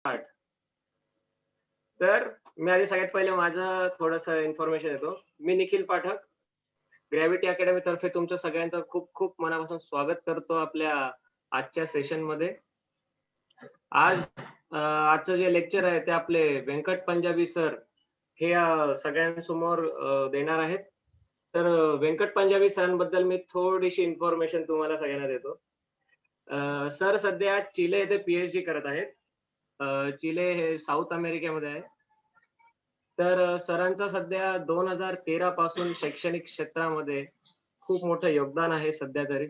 Start. तर मी आधी सगळ्यात पहिले माझं थोडंसं इन्फॉर्मेशन देतो. मी निखिल पाठक, ग्रॅव्हिटी अकॅडमी तर्फे तुमचं सगळ्यांचं खूप खूप मनापासून स्वागत करतो आपल्या आजच्या सेशनमध्ये. आजचं जे लेक्चर आहे ते आपले व्यंकट पंजाबी सर हे सगळ्यांसमोर देणार आहेत. तर व्यंकट पंजाबी सरांबद्दल मी थोडीशी इन्फॉर्मेशन तुम्हाला सगळ्यांना देतो. सर सध्या चिले येथे पीएचडी करत आहेत. चिले हे साऊथ अमेरिकेमध्ये आहे. तर सरांचं सध्या 2013 पासून शैक्षणिक क्षेत्रामध्ये खूप मोठं योगदान आहे सध्या तरी.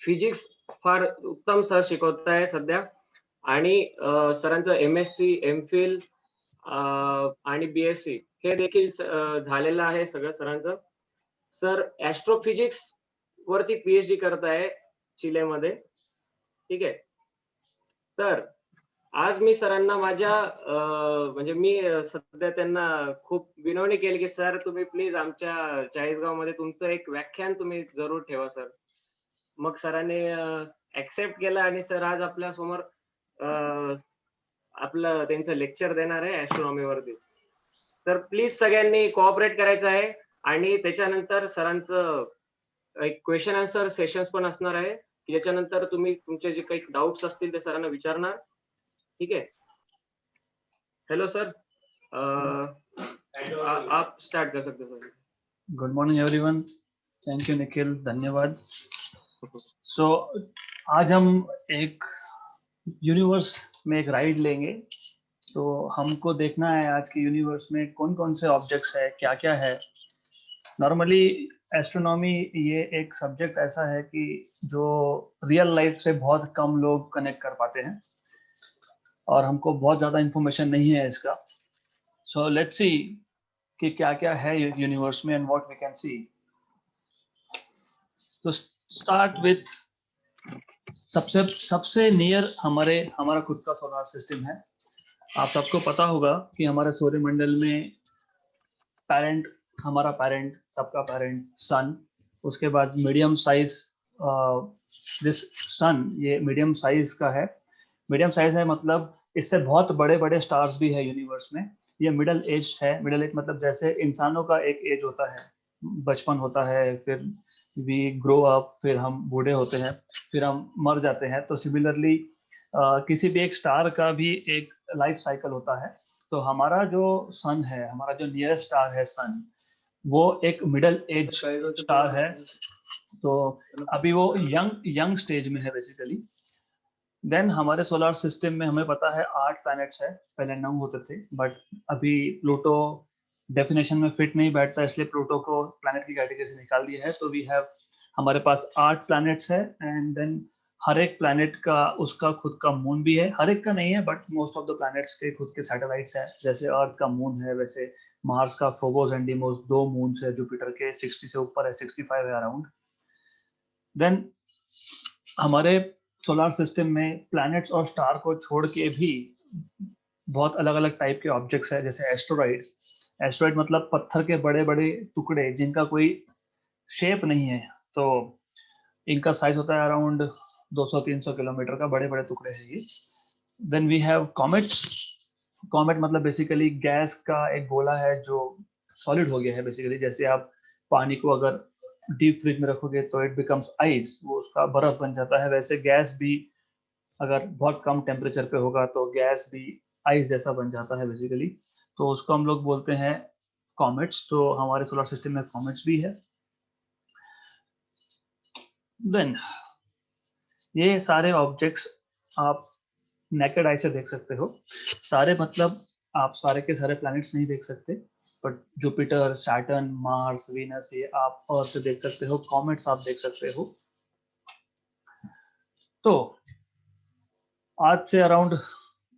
फिजिक्स फार उत्तम सर शिकवत आहे सध्या आणि सरांचं एम-एससी, एम-फिल आणि बी-एससी हे देखील झालेलं आहे सगळं सरांचं. सर ॲस्ट्रोफिजिक्स वरती पीएचडी करत आहे चिलेमध्ये. ठीक आहे. तर आज मी सरांना माझ्या म्हणजे मी सध्या त्यांना खूप विनवणी केली, की "सर तुम्ही प्लीज आमच्या चाळीसगावमध्ये तुमचं एक व्याख्यान तुम्ही जरूर ठेवा सर." मग सरांनी एक्सेप्ट केलं आणि सर आज आपल्यासमोर आपलं त्यांचं लेक्चर देणार आहे ॲस्ट्रॉनॉमीवरती. तर प्लीज सगळ्यांनी कोऑपरेट करायचं आहे आणि त्याच्यानंतर सरांचं एक क्वेशन आन्सर सेशन्स पण असणार आहे, की ज्याच्यानंतर तुम्ही तुमचे जे काही डाउट्स असतील ते सरांना विचारणार. ठीक है. Hello sir. आप स्टार्ट कर सकते हो sir. Good morning everyone. Thank you Nikhil, धन्यवाद. सो आज हम एक यूनिवर्स में एक राइड लेंगे. तो हमको देखना है आज के यूनिवर्स में कौन कौन से ऑब्जेक्ट्स है, क्या क्या है. नॉर्मली एस्ट्रोनॉमी ये एक सब्जेक्ट ऐसा है कि जो रियल लाइफ से बहुत कम लोग कनेक्ट कर पाते हैं और हमको बहुत ज़्यादा इंफॉर्मेशन नहीं है इसका. सो लेट्स सी कि क्या क्या है यूनिवर्स में and what we can see. तो स्टार्ट विथ सबसे नियर हमारा खुद का सोलर सिस्टम है. आप सबको पता होगा कि हमारे सूर्यमंडल में हमारा पैरेंट, सबका पैरेंट सन, उसके बाद मीडियम साइज दिस सन, ये मीडियम साइज का है. मीडियम साइज है मतलब इससे बहुत बड़े बड़े स्टार्स भी है यूनिवर्स में. ये मिडल एज है. मिडल एज मतलब जैसे इंसानों का एक एज होता है, बचपन होता है, फिर वी ग्रो अप, फिर हम बूढ़े होते हैं, फिर हम मर जाते हैं. तो सिमिलरली किसी भी एक स्टार का भी एक लाइफ साइकिल होता है. तो हमारा जो सन है, हमारा जो नियरेस्ट स्टार है सन, वो एक मिडल एज स्टार है. तो अभी वो यंग स्टेज में है बेसिकली. देन हमारे सोलर सिस्टम में हमें पता है 8 प्लैनेट्स है. पहले 9 होते थे, बट अभी प्लूटो डेफिनेशन में फिट नहीं बैठता, इसलिए प्लूटो को प्लैनेट की कैटेगरी से निकाल दिया है. तो वी हैव हमारे पास 8 प्लैनेट्स है. एंड देन हर एक प्लैनेट का उसका खुद का मून भी है. हर एक का नहीं है, but most of the planets के खुद के सैटेलाइट्स हैं. जैसे अर्थ का मून है, वैसे मार्स का फोबोस एंड डीमोस 2 मून्स है. जुपिटर के 60 से ऊपर है, 65 है अराउंड. देन हमारे सोलर सिस्टम में प्लैनेट्स और स्टार को छोड़ के भी बहुत अलग अलग टाइप के ऑब्जेक्ट्स है. जैसे एस्ट्रॉइड. एस्ट्रॉइड मतलब पत्थर के बड़े बड़े टुकड़े जिनका कोई शेप नहीं है. तो इनका साइज होता है अराउंड 200-300 किलोमीटर का. बड़े बड़े टुकड़े हैं ये. Then we have comets. Comet मतलब बेसिकली गैस का एक गोला है जो सॉलिड हो गया है बेसिकली. जैसे आप पानी को अगर डीप फ्रिज में रखोगे तो इट बिकम्स आइस, वो उसका बर्फ बन जाता है. वैसे गैस भी अगर बहुत कम टेम्परेचर पे होगा तो गैस भी आइस जैसा बन जाता है बेसिकली. तो उसको हम लोग बोलते हैं कॉमेट्स. तो हमारे सोलर सिस्टम में कॉमेट्स भी है. देन ये सारे ऑब्जेक्ट्स आप नेकेड आई से देख सकते हो. सारे मतलब आप सारे के सारे प्लैनेट्स नहीं देख सकते, but Jupiter, Saturn, Mars, Venus ये आप अर्थ से देख सकते हो. कॉमेट्स आप देख सकते हो. तो आज से अराउंड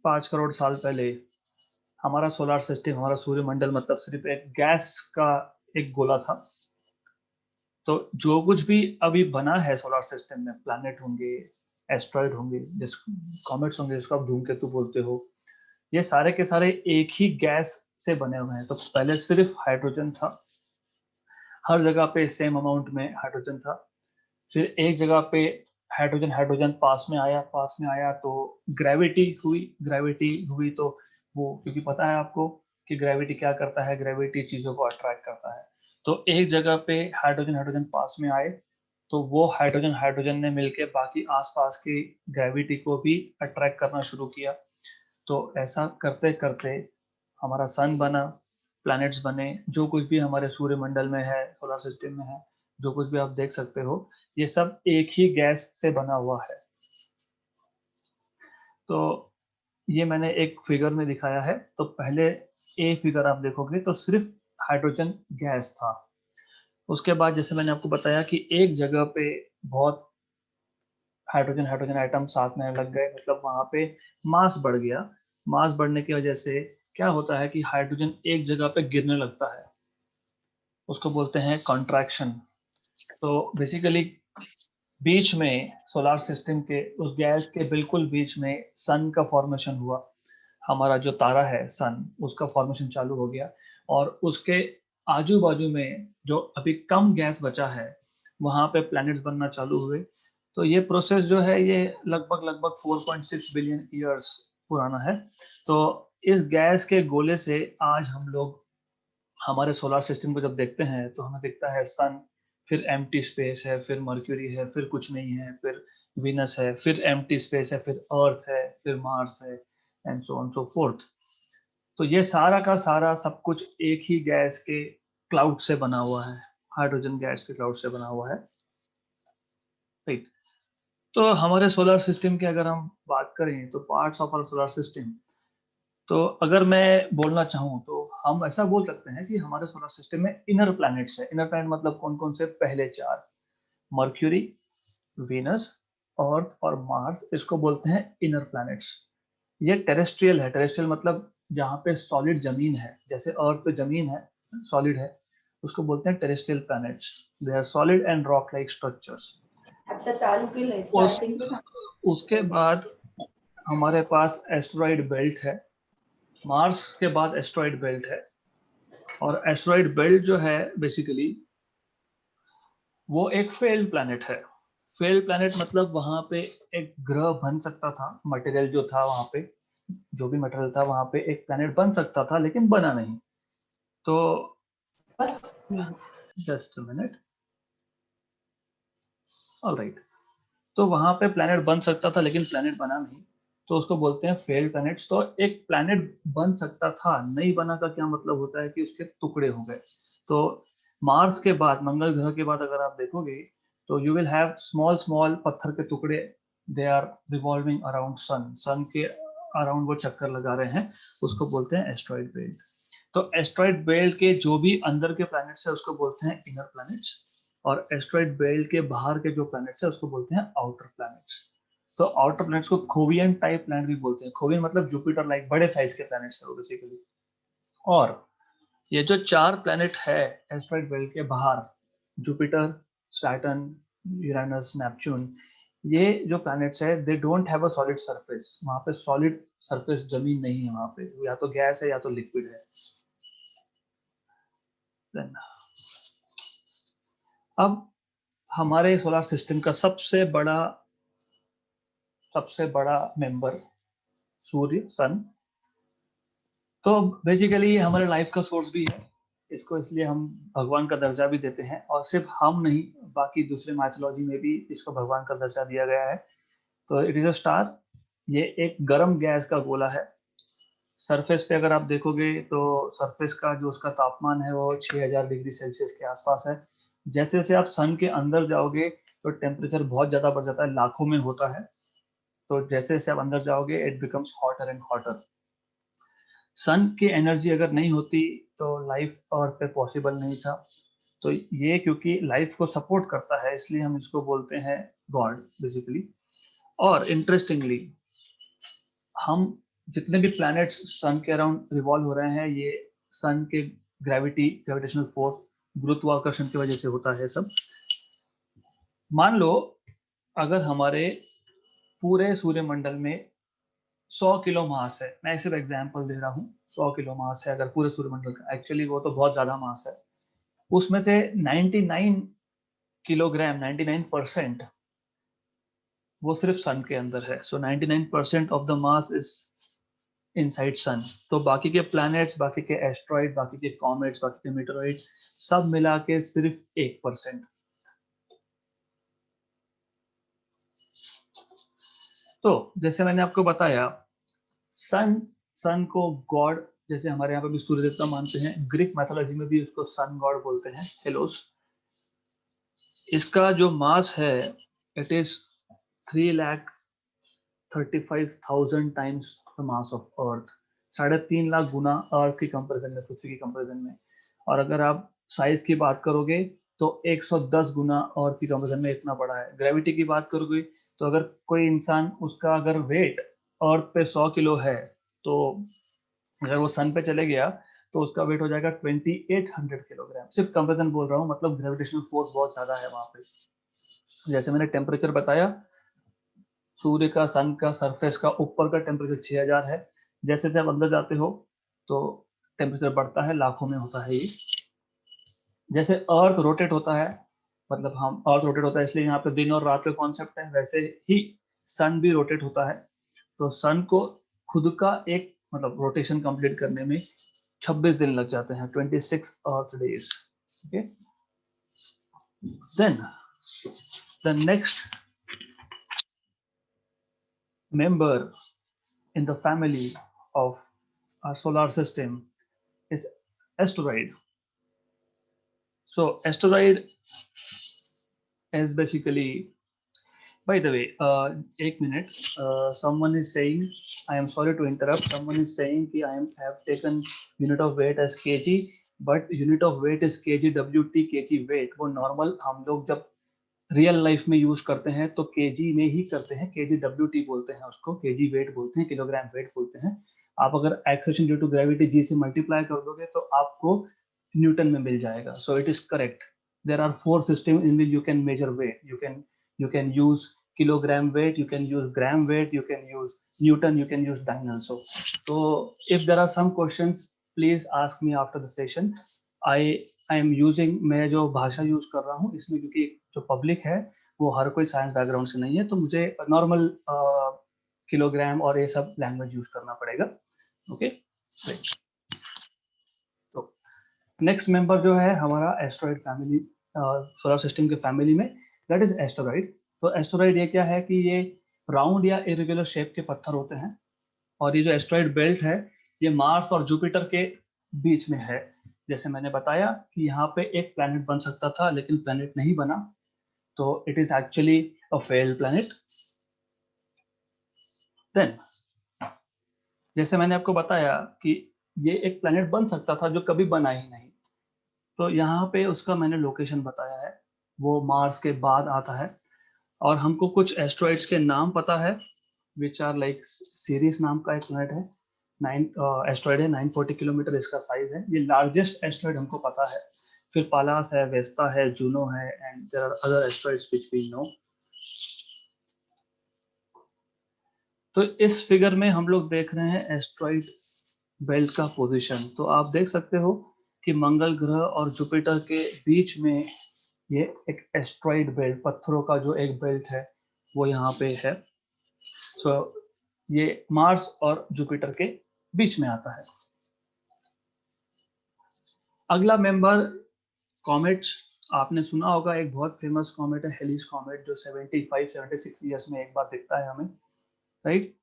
5 करोड़ साल पहले हमारा सोलर सिस्टम, हमारा सूर्यमंडल मतलब सिर्फ एक गैस का एक गोला था. तो जो कुछ भी अभी बना है सोलर सिस्टम में, प्लैनेट होंगे, एस्ट्रॉइड होंगे, कॉमेट्स होंगे जिसको आप धूमकेतु बोलते हो, ये सारे के सारे एक ही गैस से बने हुए हैं. तो पहले सिर्फ हाइड्रोजन था. हर जगह पे सेम अमाउंट में हाइड्रोजन था. फिर एक जगह पे हाइड्रोजन हाइड्रोजन पास में आया तो ग्रेविटी हुई तो वो, क्योंकि पता है आपको कि ग्रेविटी क्या करता है, ग्रेविटी चीजों को अट्रैक्ट करता है। तो एक जगह पे हाइड्रोजन हाइड्रोजन पास में आए तो वो हाइड्रोजन हाइड्रोजन ने मिलके बाकी आसपास की ग्रेविटी को भी अट्रैक्ट करना शुरू किया। तो ऐसा करते करते हमारा सन बना, प्लैनेट्स बने, जो कुछ भी हमारे सूर्यमंडल में है, सोलर सिस्टम में है, जो कुछ भी आप देख सकते हो, ये सब एक ही गैस से बना हुआ है। तो ये मैंने एक फिगर में दिखाया है। तो पहले ए फिगर आप देखोगे तो सिर्फ हाइड्रोजन गैस था। उसके बाद जैसे मैंने आपको बताया कि एक जगह पे बहुत हाइड्रोजन हाइड्रोजन आइटम साथ में लग गए, मतलब वहां पे मास बढ़ गया। मास बढ़ने की वजह से क्या होता है कि हाइड्रोजन एक जगह पे गिरने लगता है, उसको बोलते हैं कॉन्ट्रैक्शन। तो बेसिकली बीच में सोलर सिस्टम के उस गैस के बिल्कुल बीच में सन का फॉर्मेशन हुआ। हमारा जो तारा है सन, उसका फॉर्मेशन चालू हो गया, और उसके आजू बाजू में जो अभी कम गैस बचा है वहां पे प्लैनेट्स बनना चालू हुए। तो ये प्रोसेस जो है ये लगभग लगभग 4.6 बिलियन ईयर्स पुराना है। तो इस गैस के गोले से आज हम लोग हमारे सोलर सिस्टम को जब देखते हैं तो हमें दिखता है सन, फिर एम्प्टी स्पेस है, फिर मर्क्यूरी है, फिर कुछ नहीं है, फिर वीनस है, फिर एम्प्टी स्पेस है, फिर अर्थ है, फिर मार्स है, and so on so fourth. तो ये सारा का सारा सब कुछ एक ही गैस के क्लाउड से बना हुआ है, हाइड्रोजन गैस के क्लाउड से बना हुआ है। राइट। तो हमारे सोलर सिस्टम की अगर हम बात करें तो parts of our solar system, तो अगर मैं बोलना चाहूँ तो हम ऐसा बोल सकते हैं कि हमारे सोलर सिस्टम में इनर प्लैनेट्स है। इनर प्लैनेट मतलब कौन कौन से? पहले चार, मर्क्यूरी, वीनस, अर्थ और मार्स, इसको बोलते हैं इनर प्लैनेट्स। ये टेरेस्ट्रियल है। टेरेस्ट्रियल मतलब जहाँ पे सॉलिड जमीन है, जैसे अर्थ पे जमीन है, सॉलिड है, उसको बोलते हैं terrestrial planets. They are solid and rock like structures. आता चालू केलंय उस स्टार्टिंग से उसके बाद हमारे पास एस्टेरॉइड बेल्ट है। मार्स के बाद एस्टेरॉइड बेल्ट है, और एस्टेरॉइड बेल्ट जो है बेसिकली वो एक फेल्ड प्लैनेट है। फेल्ड प्लैनेट मतलब वहां पे एक ग्रह बन सकता था, मटेरियल जो था वहां पे, जो भी मटेरियल था वहां पे एक प्लैनेट बन सकता था, लेकिन बना नहीं। तो बस जस्ट अ मिनट, ऑलराइट। तो वहां पे प्लैनेट बन सकता था लेकिन प्लैनेट बना नहीं, तो उसको बोलते हैं फेल्ड प्लैनेट्स। तो एक प्लैनेट बन सकता था, नहीं बना का क्या मतलब होता है कि उसके टुकड़े हो गए। तो मार्स के बाद, मंगल ग्रह के बाद अगर आप देखोगे तो you will have small small पत्थर के टुकड़े, they are revolving around sun, sun के अराउंड वो चक्कर लगा रहे हैं, उसको बोलते हैं एस्टेरॉइड बेल्ट। तो एस्टेरॉइड बेल्ट के जो भी अंदर के प्लैनेट्स है उसको बोलते हैं इनर प्लैनेट्स, और एस्टेरॉइड बेल्ट के बाहर के जो प्लैनेट्स है उसको बोलते हैं आउटर प्लैनेट्स। तो आउटर प्लैनेट्स को खोवियन टाइप प्लैनेट भी बोलते हैं। खोवियन मतलब जुपिटर लाइक बड़े साइज के प्लैनेट्स है वो बेसिकली। और ये जो चार प्लैनेट है एस्टेरॉइड बेल्ट के बाहर, जुपिटर, सैटर्न, यूरेनस, नेपच्यून, ये जो प्लैनेट्स है they don't have a solid surface. वहां पे सॉलिड सरफेस जमीन नहीं है, वहां पे या तो गैस है या तो लिक्विड है। Then, अब हमारे सोलर सिस्टम का सबसे बड़ा मेंबर सूर्य, सन। तो बेसिकली ये हमारे लाइफ का सोर्स भी है। इसको इसलिए हम भगवान का दर्जा भी देते हैं, और सिर्फ हम नहीं, बाकी दूसरे माइथोलॉजी में भी इसको भगवान का दर्जा दिया गया है। तो इट इज अ स्टार। ये एक गर्म गैस का गोला है। सरफेस पे अगर आप देखोगे तो सरफेस का जो उसका तापमान है वो 6000 डिग्री सेल्सियस के आसपास है। जैसे जैसे आप सन के अंदर जाओगे तो टेम्परेचर बहुत ज़्यादा बढ़ जाता है, लाखों में होता है। तो जैसे जैसे आप अंदर जाओगे it becomes hotter and hotter. Sun की एनर्जी अगर नहीं होती तो लाइफ अर्थ पे पॉसिबल नहीं था। तो ये क्योंकि लाइफ को सपोर्ट करता है इसलिए हम इसको बोलते हैं गॉड बेसिकली। और इंटरेस्टिंगली हम जितने भी प्लैनेट्स सन के अराउंड रिवॉल्व हो रहे हैं, ये सन के ग्रेविटेशनल फोर्स, गुरुत्वाकर्षण की वजह से होता है सब। मान लो अगर हमारे पूरे सूर्यमंडल में 100 किलो मास है, मैं सिर्फ एग्जांपल दे रहा हूँ, 100 किलो मास है अगर पूरे सूर्यमंडल का, एक्चुअली वो तो बहुत ज्यादा मास है। उसमें से 99 किलोग्राम, 99% वो सिर्फ सन के अंदर है. So 99% of the mass is inside sun. तो बाकी के प्लैनेट्स, बाकी के एस्ट्रॉइड, बाकी के कॉमेट्स, बाकी के मीटरॉइड सब मिला के सिर्फ 1%. तो जैसे मैंने आपको बताया, सन को गॉड, जैसे हमारे यहाँ पे भी सूर्य देवता मानते हैं, ग्रीक मैथोलॉजी में भी उसको सन गॉड बोलते हैं, हेलोस. इसका जो मास है it is 3,35,000 times the mass of earth. 3.5 lakh गुना अर्थ की कंपैरिजन में, पृथ्वी की कंपैरिजन में. और अगर आप साइज की बात करोगे तो 110 गुना अर्थ की कंपैरिजन में इतना बड़ा है. ग्रेविटी की बात करोगे तो अगर कोई इंसान, उसका अगर वेट अर्थ पे 100 किलो है, तो अगर वो सन पे चले गया तो उसका वेट हो जाएगा 2800 किलोग्राम. सिर्फ कंपैरिजन बोल रहा हूँ, मतलब ग्रेविटेशनल फोर्स बहुत ज्यादा है वहां पे. जैसे मैंने टेम्परेचर बताया, सूर्य का, सन का सरफेस का ऊपर का टेम्परेचर 6000 है. जैसे जैसे आप अंदर जाते हो तो टेम्परेचर बढ़ता है, लाखों में होता है ये. जैसे अर्थ रोटेट होता है, मतलब हम अर्थ रोटेट होता है इसलिए यहाँ पे दिन और रात का कॉन्सेप्ट है, वैसे ही सन भी रोटेट होता है. तो सन को खुद का एक, मतलब रोटेशन कंप्लीट करने में 26 दिन लग जाते हैं, 26 earth days. Okay. Then the next member in the family of our solar system is asteroid. So asteroid is basically, by the way, एक minute, someone is saying, I am sorry to interrupt, someone is saying कि have taken unit of weight as kg, but unit of weight is kg wt. kg weight वो normal हम लोग जब real life में use करते हैं तो KG में ही करते हैं, केजी डब्ल्यूटी बोलते हैं उसको, केजी वेट बोलते हैं, किलोग्राम वेट बोलते हैं. आप अगर acceleration due to gravity G से मल्टीप्लाई कर दोगे तो आपको न्यूटन में मिल जाएगा. So it is correct. There are 4 system in which you can measure weight. You can use kilogram weight, you can use gram weight, you can use Newton, you can use dyne also. तो if there are some questions please ask me after the session. I am using, मैं जो भाषा use कर रहा हूँ इसमें, क्योंकि जो पब्लिक है वो हर कोई साइंस बैकग्राउंड से नहीं है, तो मुझे नॉर्मल किलोग्राम और ये सब लैंग्वेज यूज करना पड़ेगा. ओके. तो नेक्स्ट मेंबर जो है हमारा एस्टेरॉइड फैमिली, सोलर सिस्टम के फैमिली में, दैट इज एस्टेरॉइड. तो एस्टेरॉइड ये क्या है कि ये राउंड या इरेगुलर शेप के पत्थर होते हैं. और ये जो एस्टेरॉइड बेल्ट है ये मार्स और जुपिटर के बीच में है. जैसे मैंने बताया कि यहाँ पे एक प्लैनेट बन सकता था लेकिन प्लैनेट नहीं बना, तो it is actually a failed planet. Then जैसे मैंने आपको बताया कि ये एक प्लैनेट बन सकता था जो कभी बना ही नहीं, तो यहाँ पे उसका मैंने लोकेशन बताया है, वो मार्स के बाद आता है. और हमको कुछ एस्ट्रॉइड्स के नाम पता है, विच आर लाइक सीरीज नाम का एक प्लैनेट है, 9 एस्ट्रॉइड है, 940 किलोमीटर इसका साइज है. ये लार्जेस्ट एस्ट्रॉइड हमको पता है. फिर पालास है, वेस्टा है, जूनो है, and there are other asteroids which we know. तो इस फिगर में हम लोग देख रहे हैं एस्ट्रॉइड बेल्ट का पोजीशन. तो आप देख सकते हो कि मंगल ग्रह और जुपिटर के बीच में ये एक एस्ट्रॉइड बेल्ट, पत्थरों का जो एक बेल्ट है वो यहाँ पे है. सो ये मार्स और जुपिटर के बीच में आता है. अगला मेंबर कॉमेट्स. आपने सुना होगा एक बहुत फेमस कॉमेट है हेलिस कॉमेट, जो 75-76 ईयर्स में एक बार दिखता है हमें, राइट.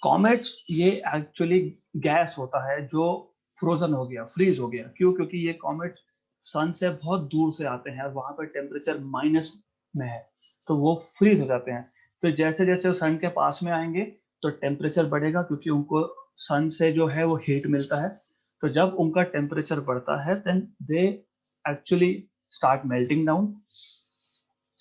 कॉमेट्स ये एक्चुअली गैस होता है जो फ्रोजन हो गया, फ्रीज हो गया. क्यों? क्योंकि ये कॉमेट सन से बहुत दूर से आते हैं और वहां पर टेम्परेचर माइनस में है, तो वो फ्रीज हो जाते हैं. फिर जैसे जैसे वो सन के पास में आएंगे तो टेम्परेचर बढ़ेगा, क्योंकि उनको सन से जो है वो हीट मिलता है. तो जब उनका टेम्परेचर बढ़ता है then they actually start melting down.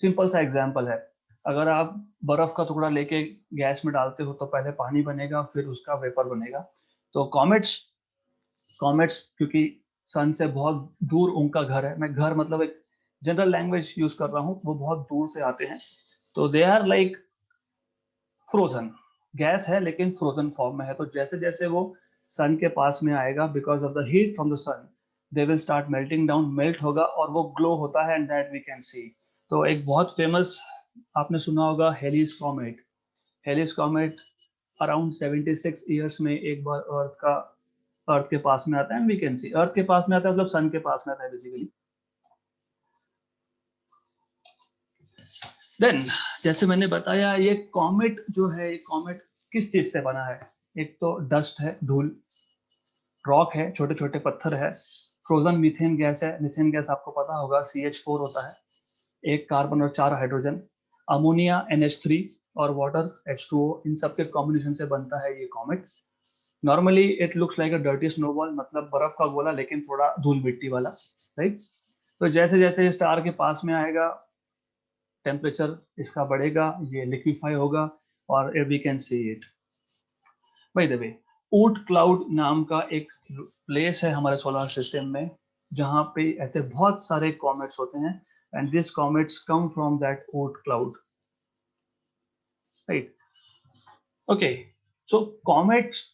Simple सा एग्जांपल है, अगर आप बर्फ का टुकड़ा लेके गैस में डालते हो तो पहले पानी बनेगा, फिर उसका वेपर बनेगा. तो कॉमेट्स क्योंकि सन से बहुत दूर उनका घर है, मैं घर मतलब एक जनरल लैंग्वेज यूज कर रहा हूँ, वो बहुत दूर से आते हैं, तो they are like frozen. Gas है लेकिन फ्रोजन फॉर्म में है. तो जैसे जैसे वो सन के पास में आएगा, because of the heat from the sun, they will start melting down, melt होगा और वो ग्लो होता है, and that we can see. तो एक बहुत फेमस आपने सुना होगा Halley's comet. Halley's comet around 76 years में एक बार अर्थ के पास में आता है। वी कैन सी अर्थ के पास में आता है मतलब सन के पास में आता है बेसिकली। देन जैसे मैंने बताया ये कॉमेट जो है, ये कॉमेट किस चीज से बना है? एक तो डस्ट है, धूल, रॉक है, छोटे छोटे पत्थर है, फ्रोजन मीथेन गैस है। मीथेन गैस आपको पता होगा CH4 होता है, एक कार्बन और 4 हाइड्रोजन, अमोनिया NH3 और वाटर H2O, इन सब के कॉम्बिनेशन से बनता है ये comet. Normally it looks like a dirty snowball, मतलब बर्फ का गोला लेकिन थोड़ा धूल मिट्टी वाला, राइट। तो जैसे जैसे स्टार के पास में आएगा टेम्परेचर इसका बढ़ेगा, ये लिक्विफाई होगा और we can see it. By the way, Oort cloud नाम का एक प्लेस है हमारे सोलर सिस्टम में जहाँ पे ऐसे बहुत सारे कॉमेट्स होते हैं and this comets come from that ऊट क्लाउड, राइट। ओके, सो कॉमेट्स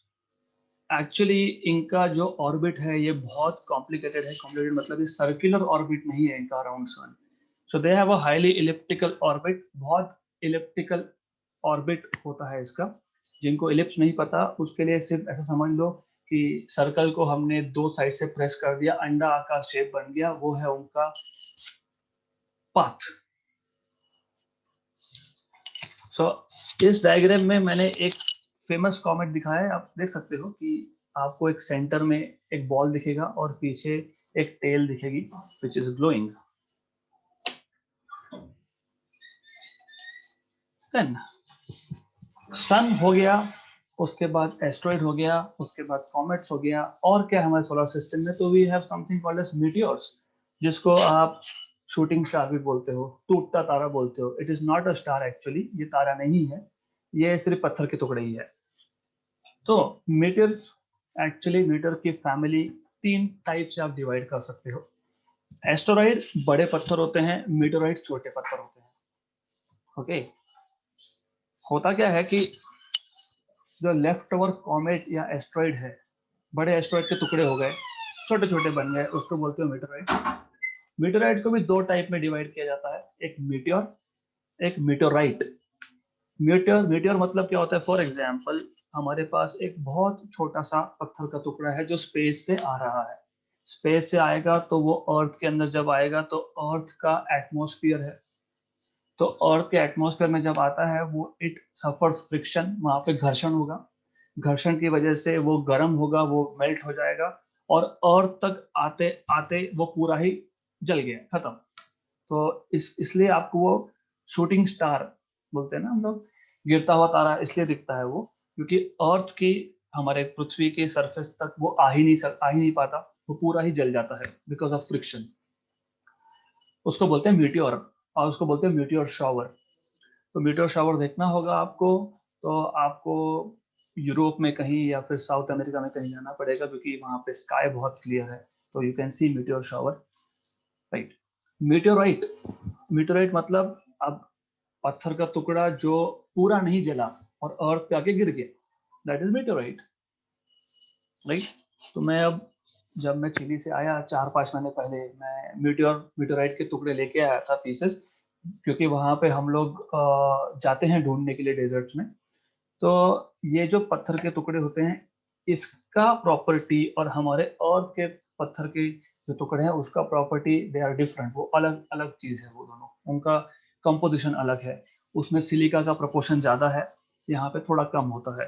एक्चुअली इनका जो ऑर्बिट है ये बहुत कॉम्प्लिकेटेड है। कॉम्प्लिकेटेड मतलब ये सर्कुलर ऑर्बिट नहीं है इनका around sun. So they have a highly elliptical orbit, बहुत इलिप्टिकल ऑर्बिट होता है इसका। जिनको इलिप्स नहीं पता उसके लिए सिर्फ ऐसा समझ लो कि सर्कल को हमने दो साइड से प्रेस कर दिया, अंडा आकार शेप बन गया, वो है उनका पाथ। सो इस डायग्राम में मैंने एक फेमस कॉमेट दिखाया है, आप देख सकते हो कि आपको एक सेंटर में एक बॉल दिखेगा और पीछे एक टेल दिखेगी विच इज ग्लोइंग। देन सन हो गया, उसके बाद एस्ट्रॉइड हो गया, उसके बाद कॉमेट्स हो गया, और क्या हमारे सोलर सिस्टम में? तो we have something called as meteors, जिसको आप शूटिंग स्टार भी बोलते हो, टूटता तारा बोलते हो। It is not a star actually, ये तारा नहीं है, ये सिर्फ पत्थर के टुकड़े ही है। तो मीटियर, एक्चुअली मीटियर की फैमिली 3 टाइप से आप डिवाइड कर सकते हो। एस्टेरॉइड बड़े पत्थर होते हैं, मीटियोराइट छोटे पत्थर होते हैं। ओके, होता क्या है कि जो लेफ्ट ओवर कॉमेट या एस्टेरॉइड है, बड़े एस्टेरॉइड के टुकड़े हो गए, छोटे छोटे बन गए, उसको बोलते हो मीटियोराइट। मीटियोराइट को भी 2 टाइप में डिवाइड किया जाता है, एक मीटियोर, एक मीटियोराइट। मीटियोर मतलब क्या होता है? फॉर एग्जाम्पल हमारे पास एक बहुत छोटा सा पत्थर का टुकड़ा है जो स्पेस से आ रहा है। स्पेस से आएगा तो वो अर्थ के अंदर जब आएगा तो अर्थ का एटमॉस्फेयर है, तो अर्थ के एटमॉस्फेयर में जब आता है वो इट सफर्स फ्रिक्शन, वहां पे घर्षण होगा, घर्षण की वजह से वो गर्म होगा, वो मेल्ट हो जाएगा और अर्थ तक आते आते वो पूरा ही जल गया, खत्म। तो इसलिए आपको वो शूटिंग स्टार बोलते हैं ना हम लोग, गिरता हुआ तारा इसलिए दिखता है वो, क्योंकि अर्थ की, हमारे पृथ्वी के सरफेस तक वो आ ही नहीं पाता, वो पूरा ही जल जाता है बिकॉज ऑफ फ्रिक्शन। उसको बोलते हैं मीटियोर, और उसको बोलते हैं मीटियोर शावर। तो मीटियोर शावर देखना होगा आपको, तो आपको यूरोप में कहीं या फिर साउथ अमेरिका में कहीं जाना पड़ेगा, क्योंकि वहाँ पे स्काई बहुत क्लियर है, तो you can see meteor shower, right. Meteorite, meteorite मतलब अब पत्थर का टुकड़ा जो पूरा नहीं जला और अर्थ पे आके गिर गया, दैट इज मीटियोराइट, राइट। तो मैं अब, जब मैं चिली से आया 4-5 महीने पहले, मैं मीटियोराइट के टुकड़े लेके आया था, पीसेस, क्योंकि वहां पे हम लोग जाते हैं ढूंढने के लिए डेजर्ट्स में। तो ये जो पत्थर के टुकड़े होते हैं, इसका प्रॉपर्टी और हमारे अर्थ के पत्थर के जो टुकड़े हैं उसका प्रॉपर्टी, दे आर डिफरेंट, वो अलग अलग चीज है, वो दोनों, उनका कंपोजिशन अलग है। उसमें सिलिका का प्रोपोर्शन ज्यादा है, यहाँ पे थोड़ा कम होता है,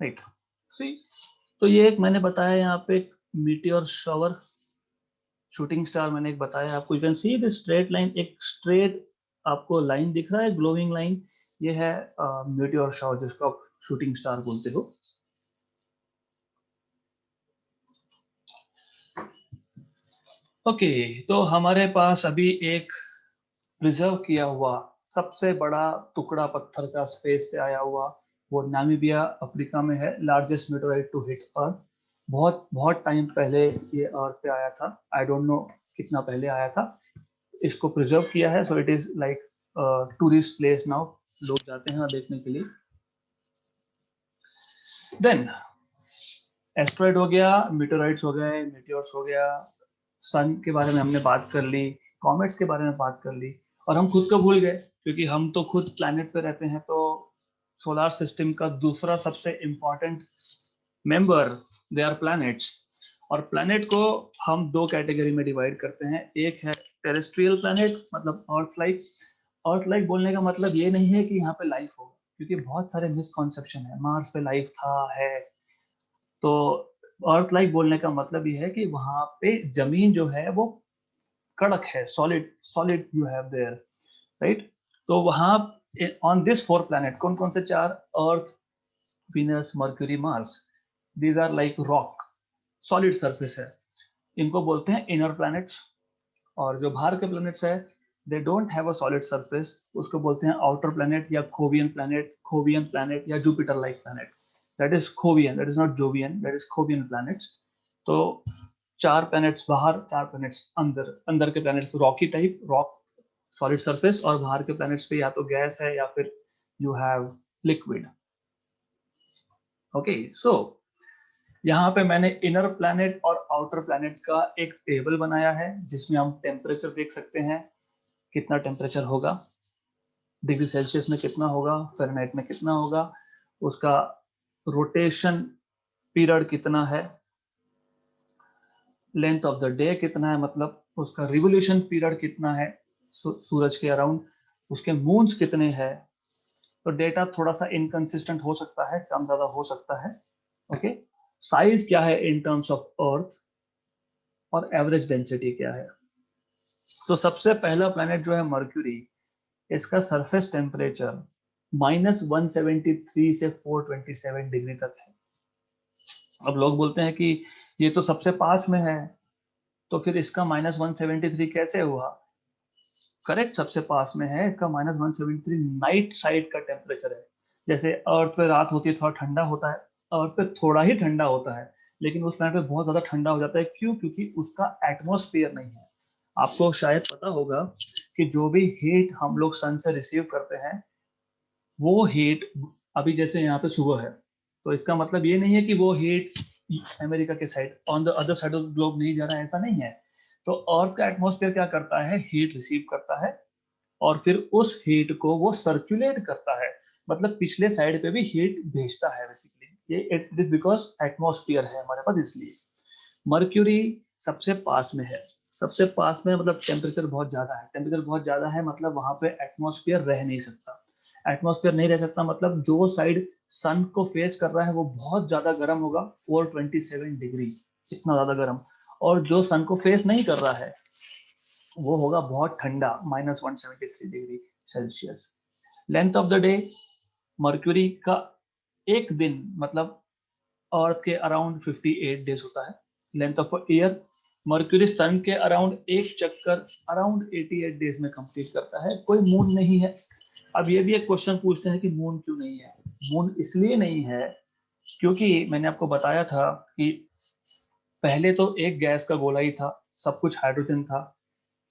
राइट। सी, तो ये एक मैंने बताया यहाँ पे एक मीटियोर शावर, शूटिंग स्टार मैंने एक बताया आपको। You can see this straight line, एक स्ट्रेट आपको लाइन दिख रहा है, ग्लोइंग लाइन, ये है मीटियोर शावर, जिसको आप शूटिंग स्टार बोलते हो। ओके, तो हमारे पास अभी एक प्रिजर्व किया हुआ सबसे बड़ा टुकड़ा पत्थर का स्पेस से आया हुआ, वो नामीबिया अफ्रीका में है, लार्जेस्ट मीटोराइट टू हिट अर्थ। बहुत बहुत टाइम पहले ये अर्थ पे आया था, आई डोंट नो कितना पहले आया था। इसको प्रिजर्व किया है, सो it is like tourist place now, लोग जाते हैं देखने के लिए। देन एस्ट्रॉइड हो गया, मीटोराइट्स हो गए, मीटियोर्स हो गया, सन के बारे में हमने बात कर ली, कॉमेट्स के बारे में बात कर ली। और हम खुद को भूल गए, क्योंकि हम तो खुद प्लैनेट पे रहते हैं। तो सोलर सिस्टम का दूसरा सबसे important member they are planets. और प्लैनेट को हम दो कैटेगरी में डिवाइड करते हैं। एक है टेरेस्ट्रियल प्लैनेट, मतलब अर्थ लाइक। अर्थ लाइक बोलने का मतलब ये नहीं है कि यहाँ पे लाइफ होगा, क्योंकि बहुत सारे मिसकॉन्सेप्शन है। मार्स पे लाइफ था, है। तो अर्थ लाइक बोलने का मतलब ये है कि वहां पे जमीन जो है वो कड़क है, solid solid you have their, right. तो वहां ऑन दिस फोर प्लैनेट कौन कौन से चार? अर्थ, Venus, Mercury, Mars. These are like rock, solid surface है। इनको बोलते हैं inner planets। और जो बाहर के planets है, they don't have a solid surface, उसको बोलते हैं outer planet या Jovian planet या Jupiter like planet। That is Jovian, that is not Jovian, that is Jovian planets। तो चार planets बाहर, चार planets अंदर। अंदर के planets rocky type, rock, solid surface, और बाहर के planets पे या तो गैस है या फिर you have liquid। ओके, सो यहाँ पे मैंने इनर प्लैनेट और आउटर प्लैनेट का एक टेबल बनाया है, जिसमें हम टेम्परेचर देख सकते हैं, कितना टेम्परेचर होगा, डिग्री सेल्सियस में कितना होगा, फ़ारेनहाइट में कितना होगा, उसका रोटेशन पीरियड कितना है, लेंथ ऑफ द डे कितना है, मतलब उसका रिवोल्यूशन पीरियड कितना है सूरज के अराउंड, उसके मून्स कितने हैं। तो डेटा थोड़ा सा इनकंसिस्टेंट हो सकता है, कम ज़्यादा हो सकता है। ओके, साइज क्या है इन टर्म्स ऑफ अर्थ, और एवरेज डेंसिटी क्या है। तो सबसे पहला प्लैनेट जो है मर्क्यूरी, इसका सरफेस टेम्परेचर -173 से 427 डिग्री तक है। अब लोग बोलते हैं कि ये तो सबसे पास में है, तो फिर इसका -173 कैसे हुआ? करेक्ट, सबसे पास में है, इसका -173 नाइट साइड का टेम्परेचर है। जैसे अर्थ पे रात होती है, थोड़ा ठंडा होता है, अर्थ पे थोड़ा ही ठंडा होता है, लेकिन उस प्लैनेट पे बहुत ज्यादा ठंडा हो जाता है। क्यों? क्योंकि उसका एटमॉस्फेयर नहीं है। आपको शायद पता होगा कि जो भी हीट हम लोग सन से रिसीव करते हैं, वो हीट, अभी जैसे यहाँ पे सुबह है, तो इसका मतलब ये नहीं है कि वो हीट अमेरिका के side, on the other side of the globe नहीं जा रहा है, ऐसा नहीं है। तो अर्थ का एटमॉस्फेयर क्या करता है? हीट रिसीव करता है, और फिर उस हीट को वो सर्कुलेट करता है, मतलब पिछले साइड पे भी हीट भेजता है बेसिकली। ये इट इज बिकॉज एटमॉस्फेयर है हमारे पास, इसलिए। मर्क्यूरी सबसे पास में है। सबसे पास में मतलब टेम्परेचर बहुत ज्यादा है। टेम्परेचर बहुत ज्यादा है मतलब वहां पे एटमॉस्फेयर रह नहीं सकता। एटमॉस्फेयर नहीं रह सकता मतलब जो साइड सन को फेस कर रहा है वो बहुत ज्यादा गर्म होगा, 427 डिग्री, इतना ज्यादा गर्म। और जो सन को फेस नहीं कर रहा है वो होगा बहुत ठंडा, -173 degree Celsius. Length of the day, mercury का एक दिन मतलब अर्थ के अराउंड 58 डेज होता है। लेंथ ऑफ ईयर, मर्क्यूरी सन के अराउंड एक चक्कर अराउंड 88 डेज में कंप्लीट करता है। कोई मून नहीं है। अब ये भी एक क्वेश्चन पूछते हैं कि मून क्यों नहीं है? मून इसलिए नहीं है क्योंकि मैंने आपको बताया था कि पहले तो एक गैस का गोला ही था, सब कुछ हाइड्रोजन था,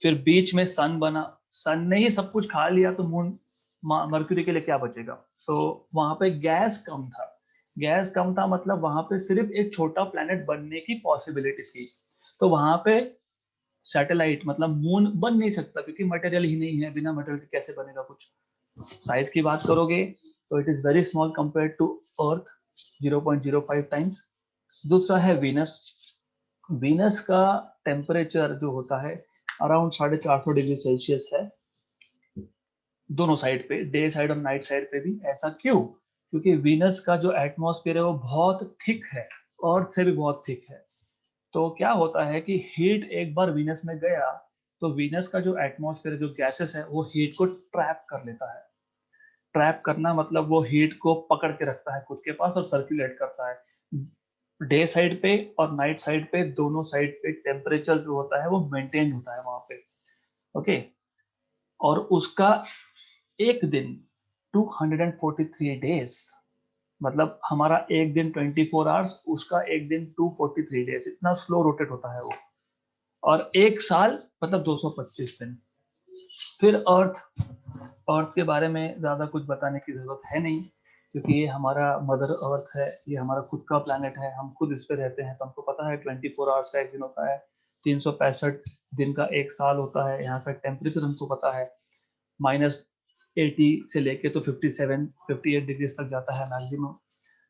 फिर बीच में सन बना, सन ने ही सब कुछ खा लिया, तो मून मर्क्यूरी के लिए क्या बचेगा? तो वहां पे गैस कम था। गैस कम था मतलब वहां पे सिर्फ एक छोटा प्लेनेट बनने की पॉसिबिलिटी थी। तो वहां पे सैटेलाइट मतलब मून बन नहीं सकता, क्योंकि मटेरियल ही नहीं है। बिना मटेरियल के कैसे बनेगा कुछ? साइज की बात करोगे तो it is very small compare to earth, 0.05 times. दूसरा है वीनस। वीनस का टेम्परेचर जो होता है अराउंड 450 डिग्री सेल्सियस है, दोनों साइड पे, डे साइड और नाइट साइड पे भी। ऐसा क्यों? क्योंकि वीनस का जो एटमॉस्फेयर है वो बहुत थिक है, अर्थ से भी बहुत थिक है। तो क्या होता है कि हीट एक बार वीनस में गया तो वीनस का जो एटमॉस्फेयर, जो गैसेस है, वो हीट को ट्रैप कर लेता है। ट्रैप करना मतलब वो हीट को पकड़ के रखता है खुद के पास और सर्कुलेट करता है। डे साइड पे और नाइट साइड पे, दोनों साइड पे टेम्परेचर जो होता है वो मेंटेन होता है वहां पे। ओके, और उसका एक दिन 243 डेज, मतलब हमारा एक दिन 24 आवर्स, उसका एक दिन 243 डेज, इतना स्लो रोटेट होता है वो। और एक साल मतलब 225 दिन। फिर अर्थ के बारे में ज्यादा कुछ बताने की जरूरत है नहीं, क्योंकि ये हमारा मदर अर्थ है, ये हमारा खुद का प्लैनेट है, हम खुद इस पे रहते हैं। तो हमको पता है 24 आवर्स का एक दिन होता है, 365 दिन का एक साल होता है। यहाँ का टेम्परेचर हमको पता है। -80 से लेके तो 57-58 डिग्रीज तक जाता है मैक्सिमम।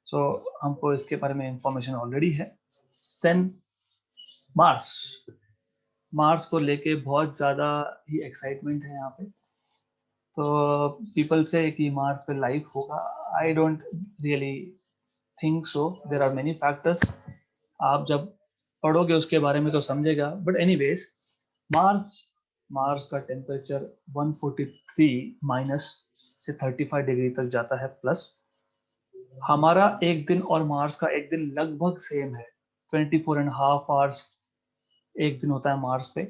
सो हमको इसके बारे में इंफॉर्मेशन ऑलरेडी है। देन मार्स को लेके बहुत ज़्यादा ही एक्साइटमेंट है यहाँ पे। तो पीपल से कि मार्स पे लाइफ होगा, I don't really think so. There are many factors, आप जब पढ़ोगे उसके बारे में तो समझेगा। बट एनीवेज, मार्स का टेम्परेचर 143 माइनस से 35 डिग्री तक जाता है प्लस। हमारा एक दिन और मार्स का एक दिन लगभग सेम है, 24.5 आवर्स एक दिन होता है मार्स पे,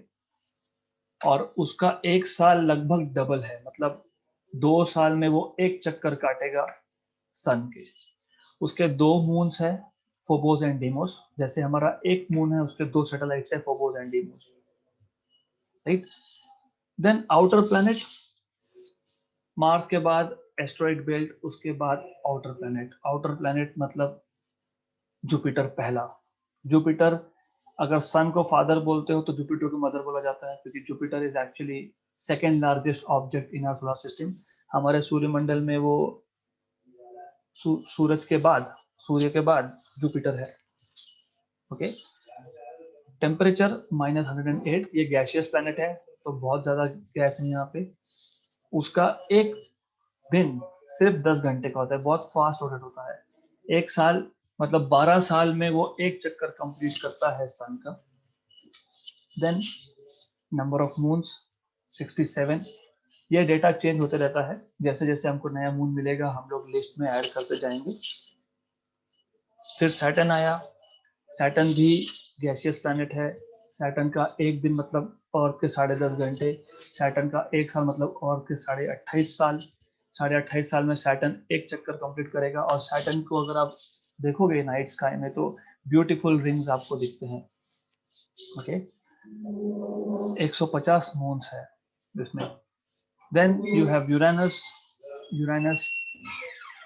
और उसका एक साल लगभग डबल है, मतलब 2 साल में वो एक चक्कर काटेगा सन के। उसके 2 मून्स है, फोबोस एंड डीमोस। जैसे हमारा एक मून है, उसके 2 सैटेलाइट्स है, Phobos and Deimos, right. Then outer planet, Mars के बाद एस्टेरॉइड बेल्ट, उसके बाद आउटर प्लैनेट। आउटर प्लैनेट मतलब जुपिटर पहला। जुपिटर, अगर सन को फादर बोलते हो तो जुपिटर को मदर बोला जाता है, क्योंकि Jupiter is actually second largest object in our solar system. हमारे सूर्यमंडल में वो सूर्य के बाद जुपिटर है। ओके। टेम्परेचर -108, ये गैसियस प्लैनेट है, तो बहुत ज्यादा गैस है यहाँ पे। उसका एक दिन सिर्फ 10 घंटे का होता है, बहुत फास्ट रोटेट होता है। एक साल मतलब 12 साल में वो एक चक्कर कंप्लीट करता है सन का। Then number of moons 67। ये डेटा चेंज होते रहता है, जैसे जैसे हमको नया मून मिलेगा हम लोग लिस्ट में ऐड करते जाएंगे। फिर सैटर्न आया। सैटर्न भी गैसियस प्लैनेट है। सैटर्न का एक दिन मतलब अर्थ के 10.5 घंटे। सैटर्न का एक साल मतलब अर्थ के 28.5 साल। 28.5 साल में सैटर्न एक चक्कर कंप्लीट करेगा। और सैटर्न को अगर आप देखोगे नाइट स्काई में तो ब्यूटीफुल रिंग्स आपको दिखते हैं। ओके। 150 मून्स है इसमें। Then you have Uranus. Uranus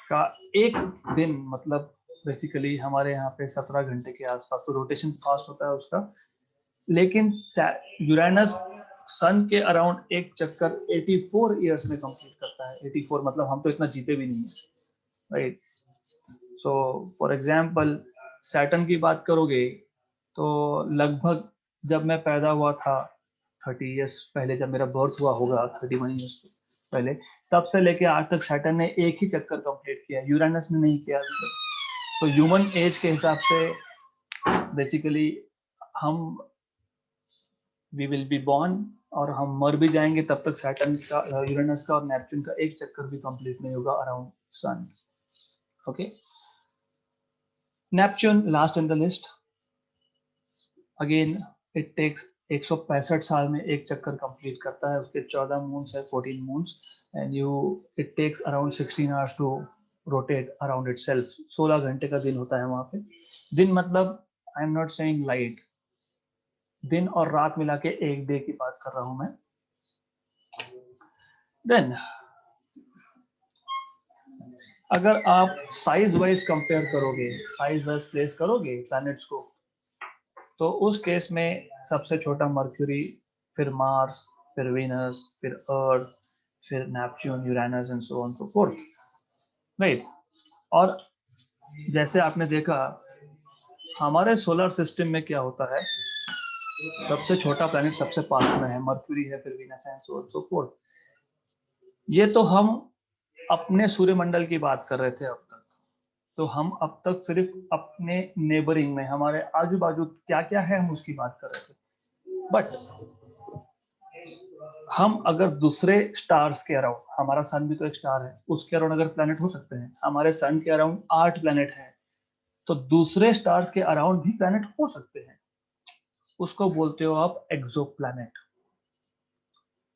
का एक दिन मतलब बेसिकली हमारे यहाँ पे 17 घंटे के आसपास, तो रोटेशन फास्ट होता है उसका। लेकिन यूरेनस सन के अराउंड एक चक्कर 84 ईयर्स में कंप्लीट करता है। 84 मतलब हम तो इतना जीते भी नहीं है, right. So for example Saturn की बात करोगे तो लगभग जब मैं पैदा हुआ था 30 ईयर्स पहले, जब मेरा बर्थ हुआ होगा 31 ईयर्स पहले, तब से लेके आज तक सैटर्न ने एक ही चक्कर कंप्लीट किया, यूरेनस ने नहीं किया अभी तक। तो ह्यूमन एज के हिसाब से बेसिकली हम वी विल बी बॉर्न और हम मर भी जाएंगे तब तक सैटर्न का, यूरेनस का और नेपच्यून का एक चक्कर भी कंप्लीट नहीं होगा around sun. Okay. Neptune last in the list. Again it takes 165 साल में एक चक्कर कंप्लीट करता है। उसके 14 मून्स है, 14 moons, and it takes around 16 hours to rotate around itself. 16 घंटे का दिन होता है वहां पे। दिन मतलब I am not saying light, दिन और रात मिला के एक डे की बात कर रहा हूं मैं। देन अगर आप साइज वाइज कंपेयर करोगे, साइज वाइज प्लेस करोगे प्लैनेट्स को, तो उस केस में सबसे छोटा मर्क्यूरी, फिर मार्स, फिर वीनस, फिर अर्थ, फिर Neptune, Uranus and so on so fourth, right. और जैसे आपने देखा हमारे सोलर सिस्टम में क्या होता है, सबसे छोटा प्लैनेट सबसे पास में है, मर्क्यूरी है, फिर Venus and so on so fourth. ये तो हम अपने सूर्यमंडल की बात कर रहे थे अब तक। तो हम अब तक सिर्फ अपने नेबरिंग में, हमारे आजू बाजू क्या क्या है हम उसकी बात कर रहे थे। बट हम अगर दूसरे स्टार्स के अराउंड, हमारा सन भी तो एक स्टार है, उसके अराउंड अगर प्लैनेट हो सकते हैं, हमारे सन के अराउंड 8 प्लैनेट हैं, तो दूसरे स्टार्स के अराउंड भी प्लैनेट हो सकते हैं। उसको बोलते हो आप एक्सोप्लैनेट।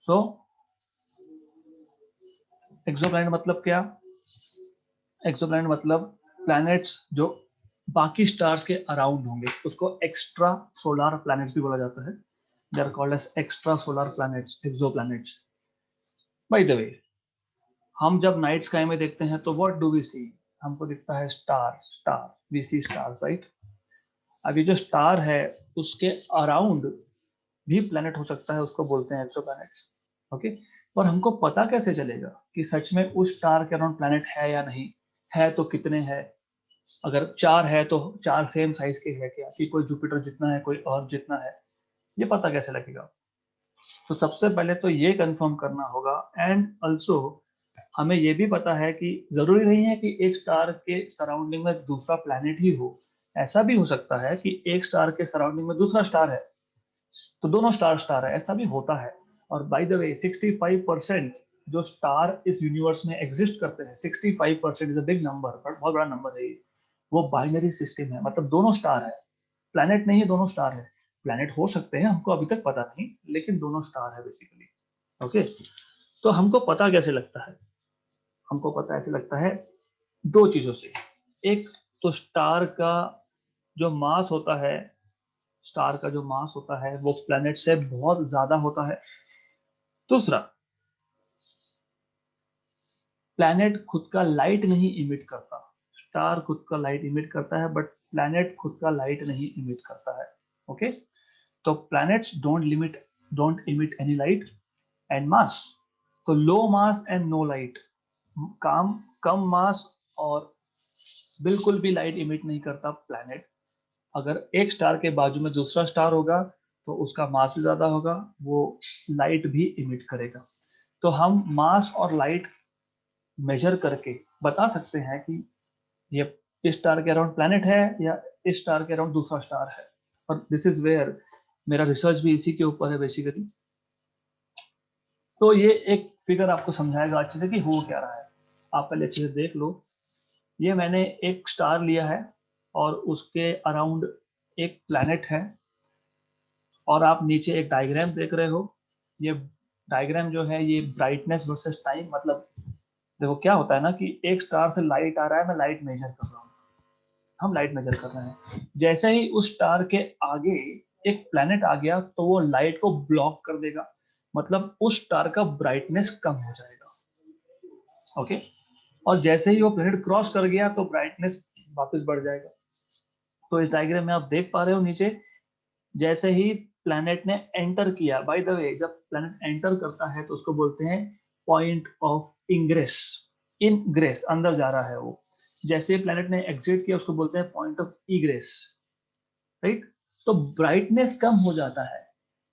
सो एक्सोप्लैनेट मतलब क्या? एक्सोप्लैनेट मतलब प्लैनेट्स जो बाकी स्टार्स के अराउंड होंगे, उसको एक्स्ट्रा सोलर प्लैनेट्स भी बोला जाता है। They are called as extra solar planets, exoplanets. By the way, हम जब नाइट स्काई में देखते हैं तो व्हाट डू वी सी? हमको दिखता है star, we see stars, right. अब ये जो स्टार है उसके अराउंड भी प्लैनेट हो सकता है, उसको बोलते हैं एक्सोप्लैनेट्स। ओके। और हमको पता कैसे चलेगा कि सच में उस स्टार के अराउंड प्लैनेट है या नहीं है, तो कितने हैं, अगर 4 है तो 4 सेम साइज के है क्या, कि कोई जुपिटर जितना है कोई अर्थ जितना है, ये पता कैसे लगेगा। तो सबसे पहले तो ये कंफर्म करना होगा। एंड ऑल्सो हमें ये भी पता है कि जरूरी नहीं है कि एक स्टार के सराउंडिंग में दूसरा प्लैनेट ही हो, ऐसा भी हो सकता है कि एक स्टार के सराउंडिंग में दूसरा स्टार है तो दोनों स्टार स्टार है, ऐसा भी होता है। और बाय द वे 65% जो स्टार इस यूनिवर्स में एग्जिस्ट करते हैं, 65% is a big number, but बहुत बड़ा नंबर है ये। वो बाइनरी सिस्टम है, मतलब दोनों स्टार है, प्लैनेट नहीं है, दोनों स्टार है। प्लैनेट हो सकते हैं, हमको अभी तक पता नहीं, लेकिन दोनों स्टार है बेसिकली। ओके, तो हमको पता कैसे लगता है, हमको पता ऐसे लगता है दो चीजों से। एक तो स्टार का जो मास होता है, स्टार का जो मास होता है वो प्लैनेट से बहुत ज्यादा होता है। दूसरा, प्लैनेट खुद का लाइट नहीं इमिट करता, स्टार खुद का लाइट इमिट करता है, बट प्लैनेट खुद का लाइट नहीं इमिट करता है। ओके, तो planets don't emit any light and mass, तो लो मास एंड नो लाइट, कम मास और बिल्कुल भी लाइट इमिट नहीं करता प्लैनेट। अगर एक स्टार के बाजू में दूसरा स्टार होगा तो उसका मास भी ज्यादा होगा, वो लाइट भी इमिट करेगा। तो हम मास और लाइट मेजर करके बता सकते हैं कि ये इस स्टार के अराउंड प्लैनेट है या इस स्टार के अराउंड दूसरा स्टार है। और दिस इज वेयर मेरा रिसर्च भी इसी के ऊपर है बेसिकली। तो ये एक फिगर आपको समझाएगा अच्छे से कि हो क्या रहा है। आप पहले अच्छे से देख लो, ये मैंने एक स्टार लिया है और उसके अराउंड एक प्लैनेट है, और आप नीचे एक डायग्राम देख रहे हो। ये डायग्राम जो है ये ब्राइटनेस वर्सेस टाइम, मतलब देखो क्या होता है ना कि एक स्टार से लाइट आ रहा है, मैं लाइट मेजर कर रहा हूँ, हम लाइट मेजर कर रहे हैं। जैसे ही उस स्टार के आगे एक प्लैनेट आ गया तो वो लाइट को ब्लॉक कर देगा, मतलब उस स्टार का ब्राइटनेस कम हो जाएगा। ओके, और जैसे ही वो प्लैनेट क्रॉस कर गया तो ब्राइटनेस वापस बढ़ जाएगा। तो इस डायग्राम में आप देख पा रहे हो नीचे, जैसे ही प्लैनेट ने एंटर किया, बाय द वे जब प्लैनेट एंटर करता है तो उसको बोलते हैं पॉइंट ऑफ इंग्रेस, इनग्रेस, अंदर जा रहा है वो। जैसे प्लैनेट ने एग्जिट किया उसको बोलते हैं पॉइंट ऑफ इग्रेस, राइट। तो ब्राइटनेस कम हो जाता है।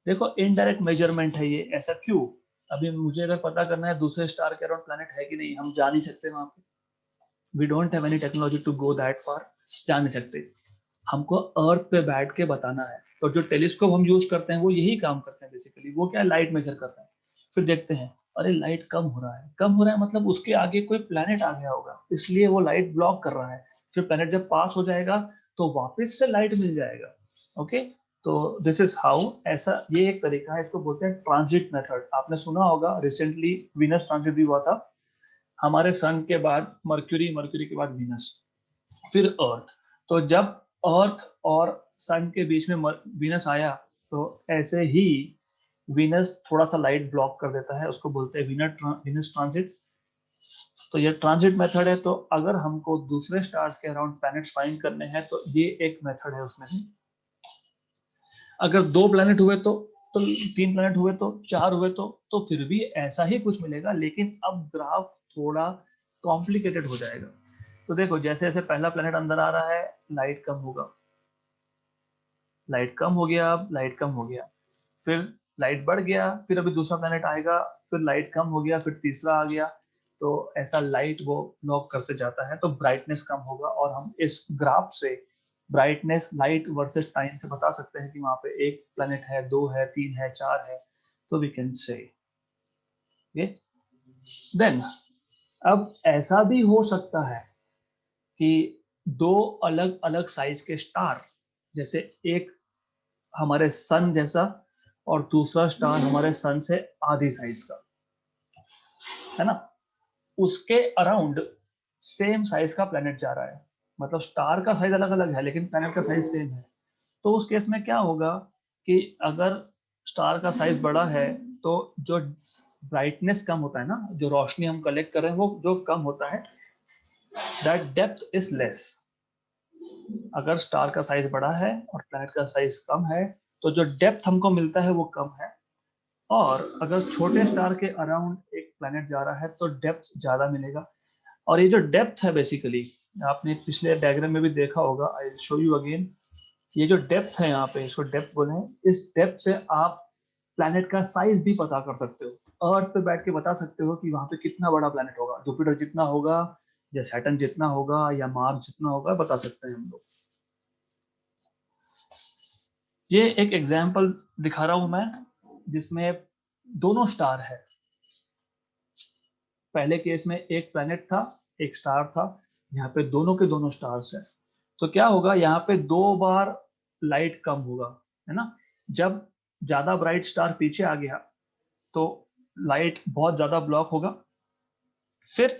देखो इनडायरेक्ट मेजरमेंट है ये, ऐसा क्यों? अभी मुझे अगर पता करना है दूसरे स्टार के अराउंड प्लैनेट है कि नहीं, हम जा नहीं सकते वहां पे, we don't have any technology to go that far, जा नहीं सकते। हमको अर्थ पे बैठ के बताना है, तो जो टेलीस्कोप हम यूज करते हैं वो यही काम करते हैं बेसिकली। वो क्या, लाइट मेजर करते हैं, फिर देखते हैं अरे लाइट कम हो रहा है, कम हो रहा है मतलब उसके आगे कोई प्लैनेट आ गया होगा, इसलिए वो लाइट ब्लॉक कर रहा है। फिर प्लैनेट जब पास हो जाएगा तो वापस से लाइट मिल जाएगा। ओके, तो दिस इज हाउ, ऐसा ये एक तरीका है, इसको बोलते हैं ट्रांजिट मेथड। आपने सुना होगा रिसेंटली वीनस ट्रांजिट भी हुआ था, हमारे सन के बाद मर्क्यूरी, मर्क्यूरी के बाद वीनस, फिर अर्थ। तो जब अर्थ और सन के बीच में वीनस आया तो ऐसे ही वीनस थोड़ा सा लाइट ब्लॉक कर देता है, उसको बोलते हैं वीनस ट्रांजिट। तो ये ट्रांजिट मेथड है। तो अगर हमको दूसरे स्टार्स के अराउंड प्लैनेट्स फाइंड करने हैं तो ये एक मेथड है उसमें से। अगर 2 प्लैनेट हुए तो 3 प्लैनेट हुए तो 4 हुए तो फिर भी ऐसा ही कुछ मिलेगा, लेकिन अब ग्राफ थोड़ा कॉम्प्लिकेटेड हो जाएगा। तो देखो जैसे जैसे पहला प्लैनेट अंदर आ रहा है लाइट कम होगा, लाइट कम हो गया, अब लाइट कम हो गया, फिर लाइट बढ़ गया, फिर अभी दूसरा प्लैनेट आएगा, फिर लाइट कम हो गया, फिर तीसरा आ गया। तो ऐसा लाइट वो लॉक करते जाता है, तो ब्राइटनेस कम होगा। और हम इस ग्राफ से ब्राइटनेस लाइट वर्सेस टाइम से बता सकते हैं कि वहां पे एक प्लैनेट है, 2 है, 3 है, 4 है। तो वी कैन से देन, अब ऐसा भी हो सकता है कि 2 अलग अलग साइज के स्टार, जैसे एक हमारे सन जैसा और दूसरा स्टार हमारे सन से आधी साइज का, है ना, उसके अराउंड सेम साइज का प्लेनेट जा रहा है, मतलब स्टार का साइज अलग अलग है लेकिन प्लेनेट का साइज सेम है। तो उस केस में क्या होगा कि अगर स्टार का साइज बड़ा है तो जो ब्राइटनेस कम होता है ना, जो रोशनी हम कलेक्ट कर रहे हैं वो जो कम होता है, दैट डेप्थ इज लेस। अगर स्टार का साइज बड़ा है और प्लैनेट का साइज कम है तो जो डेप्थ हमको मिलता है वो कम है। और अगर छोटे स्टार के अराउंड एक प्लैनेट जा रहा है तो डेप्थ ज्यादा मिलेगा। और ये जो डेप्थ है बेसिकली आपने पिछले डायग्राम में भी देखा होगा, I will show you again. ये जो डेप्थ है यहाँ पे, इसको डेप्थ बोले हैं। इस डेप्थ से आप प्लैनेट का साइज भी पता कर सकते हो। अर्थ पे बैठ के बता सकते हो कि वहां पे कितना बड़ा प्लैनेट होगा, जुपिटर जितना होगा या सैटर्न जितना होगा या मार्स जितना होगा, बता सकते हैं हम लोग। ये एक एग्जाम्पल दिखा रहा हूं मैं जिसमें दोनों स्टार है। पहले केस में एक प्लैनेट था, एक स्टार था। यहाँ पे दोनों के दोनों स्टार्स है। तो क्या होगा, यहाँ पे 2 बार लाइट कम होगा, है ना। जब ज्यादा ब्राइट स्टार पीछे आ गया तो लाइट बहुत ज्यादा ब्लॉक होगा। फिर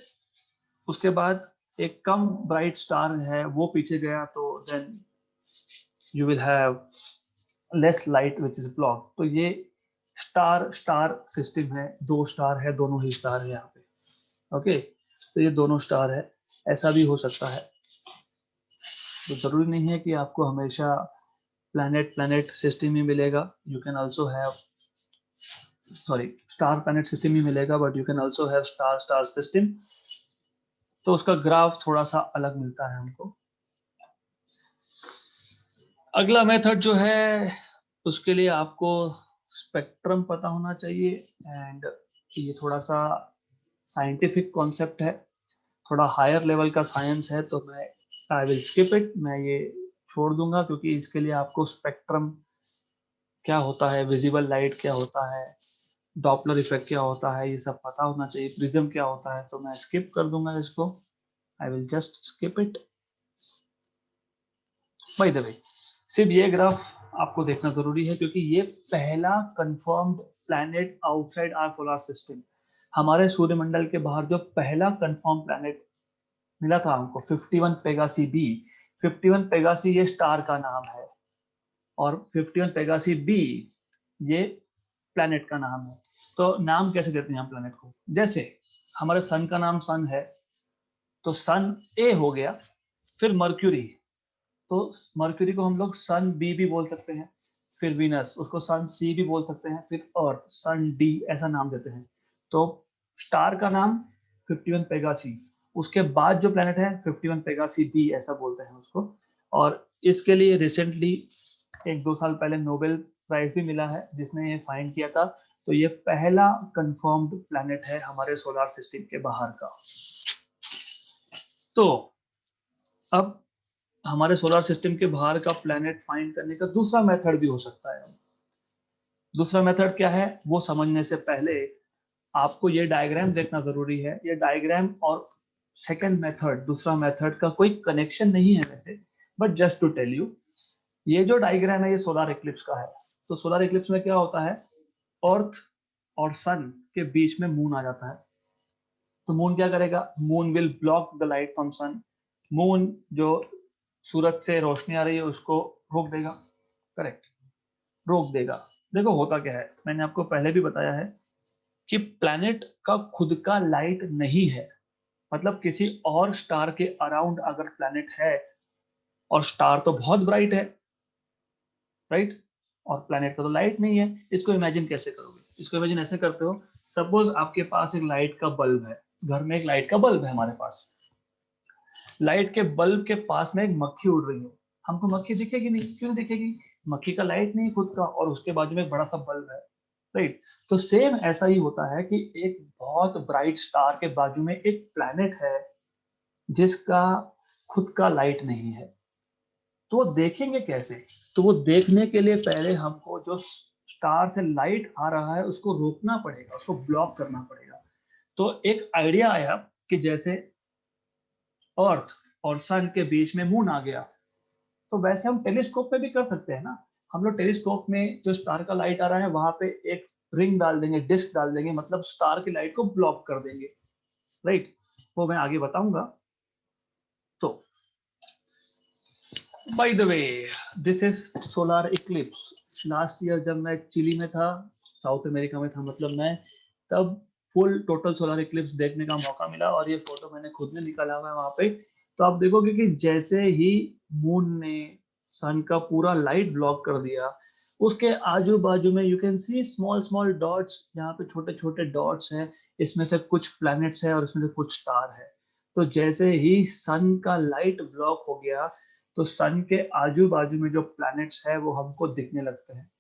उसके बाद एक कम ब्राइट स्टार है वो पीछे गया तो then you will have less light which is block. तो ये स्टार स्टार सिस्टम है, 2 स्टार है, दोनों ही स्टार है यहाँ पे। ओके, तो ये दोनों स्टार है। ऐसा भी हो सकता है, तो जरूरी नहीं है कि आपको हमेशा प्लैनेट प्लैनेट सिस्टम ही मिलेगा। You can also have, sorry, star planet system ही मिलेगा, but you can also have star star system. तो उसका ग्राफ थोड़ा सा अलग मिलता है हमको। अगला मेथड जो है उसके लिए आपको स्पेक्ट्रम पता होना चाहिए। एंड ये थोड़ा सा साइंटिफिक कॉन्सेप्ट है, थोड़ा हायर लेवल का साइंस है, तो मैं आई विल स्किप इट, मैं ये छोड़ दूंगा, क्योंकि इसके लिए आपको स्पेक्ट्रम क्या होता है, विजिबल लाइट क्या होता है, डॉपलर इफेक्ट क्या होता है, ये सब पता होना चाहिए, प्रिज्म क्या होता है। तो मैं स्किप कर दूंगा इसको, I will just skip it. By the वे, सिर्फ ये ग्राफ आपको देखना जरूरी है क्योंकि ये पहला confirmed planet outside our solar system, हमारे सूर्यमंडल के बाहर जो पहला कंफर्म प्लैनेट मिला था हमको, 51 पेगासी बी। 51 पेगासी ये स्टार का नाम है और 51 पेगासी बी ये प्लैनेट का नाम है। तो नाम कैसे देते हैं हम प्लैनेट को, जैसे हमारे सन का नाम सन है तो सन ए हो गया, फिर मर्क्यूरी, तो मर्क्यूरी को हम लोग सन बी भी बोल सकते हैं। फिर वीनस, उसको सन सी भी बोल सकते हैं। फिर अर्थ सन डी, ऐसा नाम देते हैं। तो स्टार का नाम 51 पेगासी, उसके बाद जो प्लेनेट है 51 पेगासी बी, ऐसा बोलते हैं उसको। और इसके लिए रिसेंटली 1-2 साल पहले नोबेल प्राइज भी मिला है जिसने ये फाइंड किया था। तो ये पहला कंफर्म्ड प्लेनेट है हमारे सोलर सिस्टम के बाहर का। तो अब हमारे सोलर सिस्टम के बाहर का प्लैनेट फाइंड करने का दूसरा मेथड भी हो सकता है। दूसरा मेथड क्या है वो समझने से पहले आपको ये डायग्राम देखना जरूरी है। ये डायग्राम और सेकंड मेथड, दूसरा मेथड का कोई कनेक्शन नहीं है वैसे, but just to tell you, ये जो डायग्राम है ये सोलर इक्लिप्स का है। तो सोलर इक्लिप्स में क्या होता है, अर्थ और सन के बीच में मून आ जाता है। तो मून क्या करेगा, moon will block the light from sun. Moon जो सूरज से रोशनी आ रही है उसको रोक देगा, करेक्ट, रोक देगा। देखो होता क्या है, मैंने आपको पहले भी बताया है कि प्लैनेट का खुद का लाइट नहीं है। मतलब किसी और स्टार के अराउंड अगर प्लैनेट है और स्टार तो बहुत ब्राइट है, राइट, और प्लैनेट का तो लाइट नहीं है, इसको इमेजिन कैसे करोगे? इसको इमेजिन ऐसे करते हो, सपोज आपके पास एक लाइट का बल्ब है, घर में एक लाइट का बल्ब है हमारे पास। लाइट के बल्ब के पास में एक मक्खी उड़ रही है, हमको मक्खी दिखेगी नहीं, क्यों दिखेगी? मक्खी का लाइट नहीं खुद का, और उसके बाजू में एक बड़ा सा बल्ब है, राइट। तो सेम ऐसा ही होता है कि एक बहुत ब्राइट स्टार के बाजू में एक प्लैनेट है जिसका खुद का लाइट नहीं है। तो वो देखेंगे कैसे? तो वो देखने के लिए पहले हमको जो स्टार से लाइट आ रहा है उसको रोकना पड़ेगा, उसको ब्लॉक करना पड़ेगा। तो एक आइडिया आया कि जैसे अर्थ और सन के बीच में मून आ गया, तो वैसे हम टेलीस्कोप में भी कर सकते हैं ना। हम लोग टेलीस्कोप में जो स्टार का लाइट आ रहा है वहां पे एक रिंग डाल देंगे, डिस्क डाल देंगे, मतलब स्टार की लाइट को ब्लॉक कर देंगे, राइट। वो मैं आगे बताऊंगा। तो bye the way, this is solar Eclipse. Last year जब मैं चिली में था, साउथ अमेरिका में था मतलब मैं, तब फुल टोटल सोलर इक्लिप्स देखने का मौका मिला और ये फोटो मैंने खुद ने निकाला हुआ है वहां पे। तो आप देखोगे कि जैसे ही मून ने सन का पूरा लाइट ब्लॉक कर दिया, उसके आजू बाजू में you can C small small dots, यहाँ पे छोटे छोटे डॉट्स हैं, इसमें से कुछ प्लैनेट्स है और इसमें से कुछ स्टार है। तो जैसे ही सन का लाइट ब्लॉक हो गया तो सन के आजू बाजू में जो प्लैनेट्स है वो हमको दिखने लगते हैं,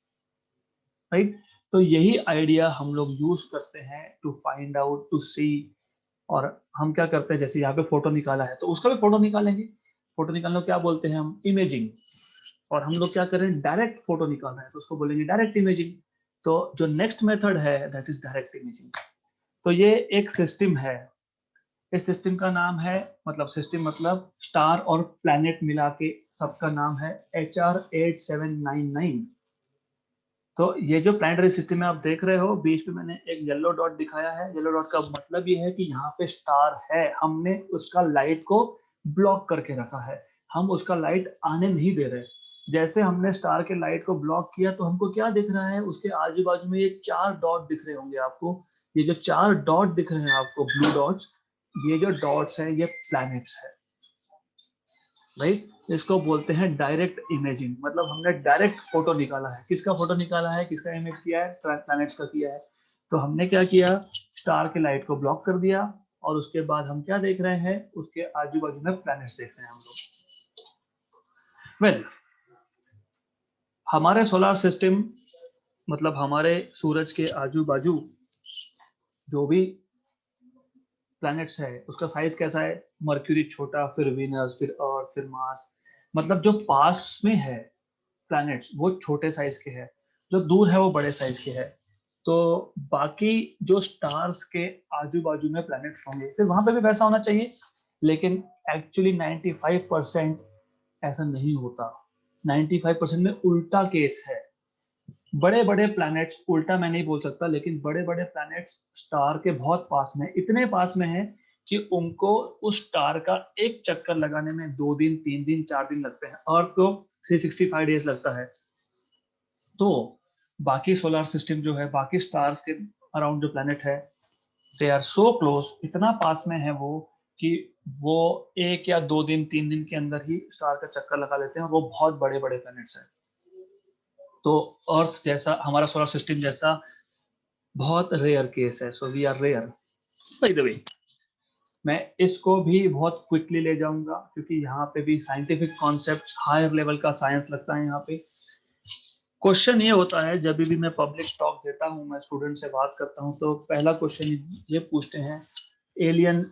राइट। तो यही आइडिया हम लोग यूज करते हैं टू फाइंड आउट, टू सी। और हम क्या करते हैं, जैसे यहाँ पे फोटो निकाला है तो उसका भी फोटो निकालेंगे। फोटो निकालने को क्या बोलते हैं हम, इमेजिंग। और हम लोग क्या करें, डायरेक्ट फोटो निकालना है तो उसको बोलेंगे डायरेक्ट इमेजिंग। तो जो नेक्स्ट मेथड है दैट इज डायरेक्ट इमेजिंग। तो ये एक सिस्टम है, इस सिस्टम का नाम है, मतलब सिस्टम मतलब स्टार और प्लैनेट मिला के सबका नाम है HR8799। तो ये जो प्लानिटरी सिस्टम में आप देख रहे हो, बीच में मैंने एक येलो डॉट दिखाया है। येलो डॉट का मतलब ये है कि यहाँ पे स्टार है, हमने उसका लाइट को ब्लॉक करके रखा है, हम उसका लाइट आने नहीं दे रहे। जैसे हमने स्टार के लाइट को ब्लॉक किया तो हमको क्या दिख रहा है, उसके आजू बाजू में ये 4 डॉट दिख रहे होंगे आपको। ये जो 4 डॉट दिख रहे हैं आपको, ब्लू डॉट्स, ये जो डॉट्स है ये प्लैनेट्स है, राइट। इसको बोलते हैं डायरेक्ट इमेजिंग, मतलब हमने डायरेक्ट फोटो निकाला है। किसका फोटो निकाला है, किसका इमेज किया है, प्लैनेट्स का किया है। तो हमने क्या किया, स्टार के लाइट को ब्लॉक कर दिया और उसके बाद हम क्या देख रहे हैं, उसके आजू बाजू में प्लैनेट्स देख रहे हैं हम लोग। वेल, हमारे सोलर सिस्टम मतलब हमारे सूरज के आजू बाजू जो भी प्लैनेट्स है उसका साइज कैसा है, मर्क्यूरी छोटा, फिर वीनस, फिर अर्थ, फिर मार्स। मतलब जो पास में है प्लैनेट्स वो छोटे साइज के हैं, जो दूर है वो बड़े साइज के हैं। तो बाकी जो स्टार्स के आजू बाजू में प्लैनेट्स होंगे फिर वहां पे भी वैसा होना चाहिए, लेकिन एक्चुअली 95% ऐसा नहीं होता। 95% में उल्टा केस है। बड़े बड़े प्लैनेट्स, उल्टा मैं नहीं बोल सकता, लेकिन बड़े बड़े प्लैनेट्स स्टार के बहुत पास में, इतने पास में है कि उनको उस स्टार का एक चक्कर लगाने में 2 दिन 3 दिन 4 दिन लगते हैं, और तो 365 डेज लगता है। तो बाकी सोलर सिस्टम जो है, बाकी स्टार्स के अराउंड जो प्लैनेट है, दे आर सो क्लोज, इतना पास में है वो कि वो 1 या 2 दिन 3 दिन के अंदर ही स्टार का चक्कर लगा लेते हैं। वो बहुत बड़े बड़े प्लैनेट्स हैं। तो अर्थ जैसा, हमारा सोलर सिस्टम जैसा बहुत रेयर केस है। So we are rare. By the way, मैं इसको भी बहुत क्विकली ले जाऊंगा क्योंकि यहाँ पे भी साइंटिफिक कॉन्सेप्ट, हायर लेवल का साइंस लगता है यहाँ पे। क्वेश्चन ये होता है जब भी मैं पब्लिक टॉक देता हूँ, मैं स्टूडेंट से बात करता हूँ, तो पहला क्वेश्चन ये पूछते हैं, एलियन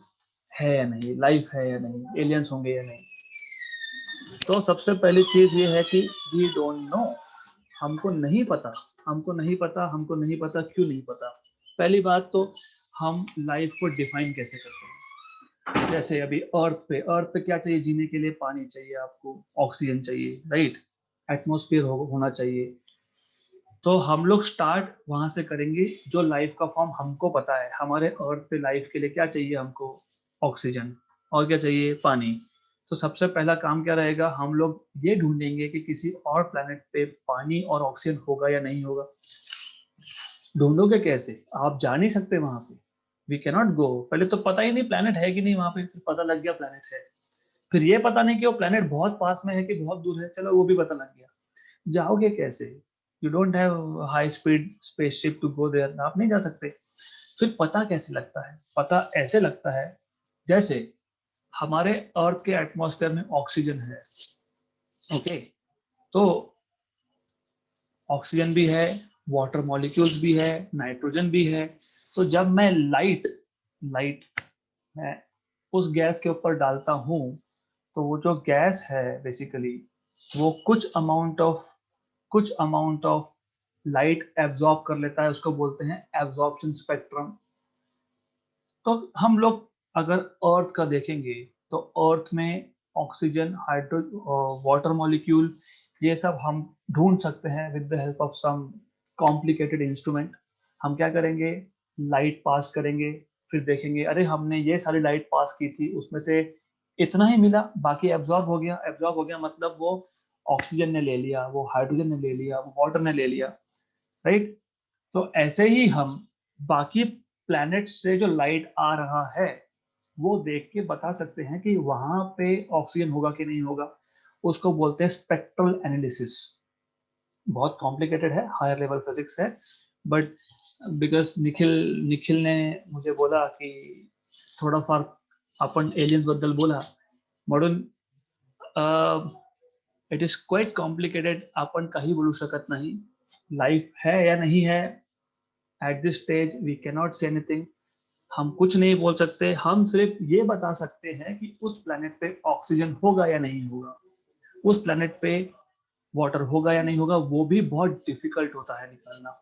है या नहीं, लाइफ है या नहीं, एलियंस होंगे या नहीं। तो सबसे पहली चीज ये है कि वी डोंट नो, हमको नहीं पता, हमको नहीं पता, हमको नहीं पता। क्यों नहीं पता? पहली बात तो हम लाइफ को डिफाइन कैसे करते हैं। जैसे अभी अर्थ पे क्या चाहिए जीने के लिए, पानी चाहिए आपको, ऑक्सीजन चाहिए, राइट, एटमॉस्फेयर होना चाहिए। तो हम लोग स्टार्ट वहां से करेंगे, जो लाइफ का फॉर्म हमको पता है। हमारे अर्थ पे लाइफ के लिए क्या चाहिए हमको, ऑक्सीजन, और क्या चाहिए, पानी। तो सबसे पहला काम क्या रहेगा, हम लोग ये ढूंढेंगे कि किसी और प्लेनेट पे पानी और ऑक्सीजन होगा या नहीं होगा। ढूंढोगे कैसे, आप जा नहीं सकते वहां पे, वी कैन नॉट गो। पहले तो पता ही नहीं प्लेनेट है कि नहीं वहां पे, फिर पता लग गया प्लेनेट है, फिर ये पता नहीं कि वो प्लेनेट बहुत पास में है कि बहुत दूर है, चलो वो भी पता लग गया। जाओगे कैसे, you don't have high speed spaceship to go there, आप नहीं जा सकते। फिर पता कैसे लगता है, पता ऐसे लगता है जैसे हमारे अर्थ के एटमॉस्फेयर में ऑक्सीजन है, ओके, तो ऑक्सीजन भी है, वाटर मॉलिक्यूल्स भी है, नाइट्रोजन भी है। तो जब मैं लाइट लाइट मैं उस गैस के ऊपर डालता हूँ तो वो जो गैस है बेसिकली वो कुछ अमाउंट ऑफ लाइट एब्जॉर्ब कर लेता है, उसको बोलते हैं एब्जॉर्प्शन स्पेक्ट्रम। तो हम लोग अगर अर्थ का देखेंगे तो अर्थ में ऑक्सीजन, हाइड्रो, वाटर मॉलिक्यूल, ये सब हम ढूंढ सकते हैं with the help of some complicated instrument. हम क्या करेंगे, लाइट पास करेंगे, फिर देखेंगे अरे हमने ये सारी लाइट पास की थी, उसमें से इतना ही मिला, बाकी एब्जॉर्ब हो गया। एब्जॉर्ब हो गया मतलब वो ऑक्सीजन ने ले लिया, वो हाइड्रोजन ने ले लिया, वो वाटर ने ले लिया, राइट। तो ऐसे ही हम बाकी प्लैनेट से जो लाइट आ रहा है वो देख के बता सकते हैं कि वहां पे ऑक्सीजन होगा कि नहीं होगा। उसको बोलते हैं स्पेक्ट्रल एनालिसिस। बहुत कॉम्प्लिकेटेड है, हायर लेवल फिजिक्स है, बट बिकॉज निखिल ने मुझे बोला की थोडाफार आपण एलियन्स बद्दल बोला, म्हणून इट इज क्वाइट कॉम्प्लिकेटेड, आपण काही बोलू शकत नाही, लाइफ है या नहीं है, at this stage we can not say anything, हम कुछ नहीं बोल सकते, हम सिर्फ ये बता सकते हैं कि उस प्लेनेट पे ऑक्सीजन होगा या नहीं होगा, उस प्लेनेट पे वाटर होगा या नहीं होगा, वो भी बहुत डिफिकल्ट होता है निकालना।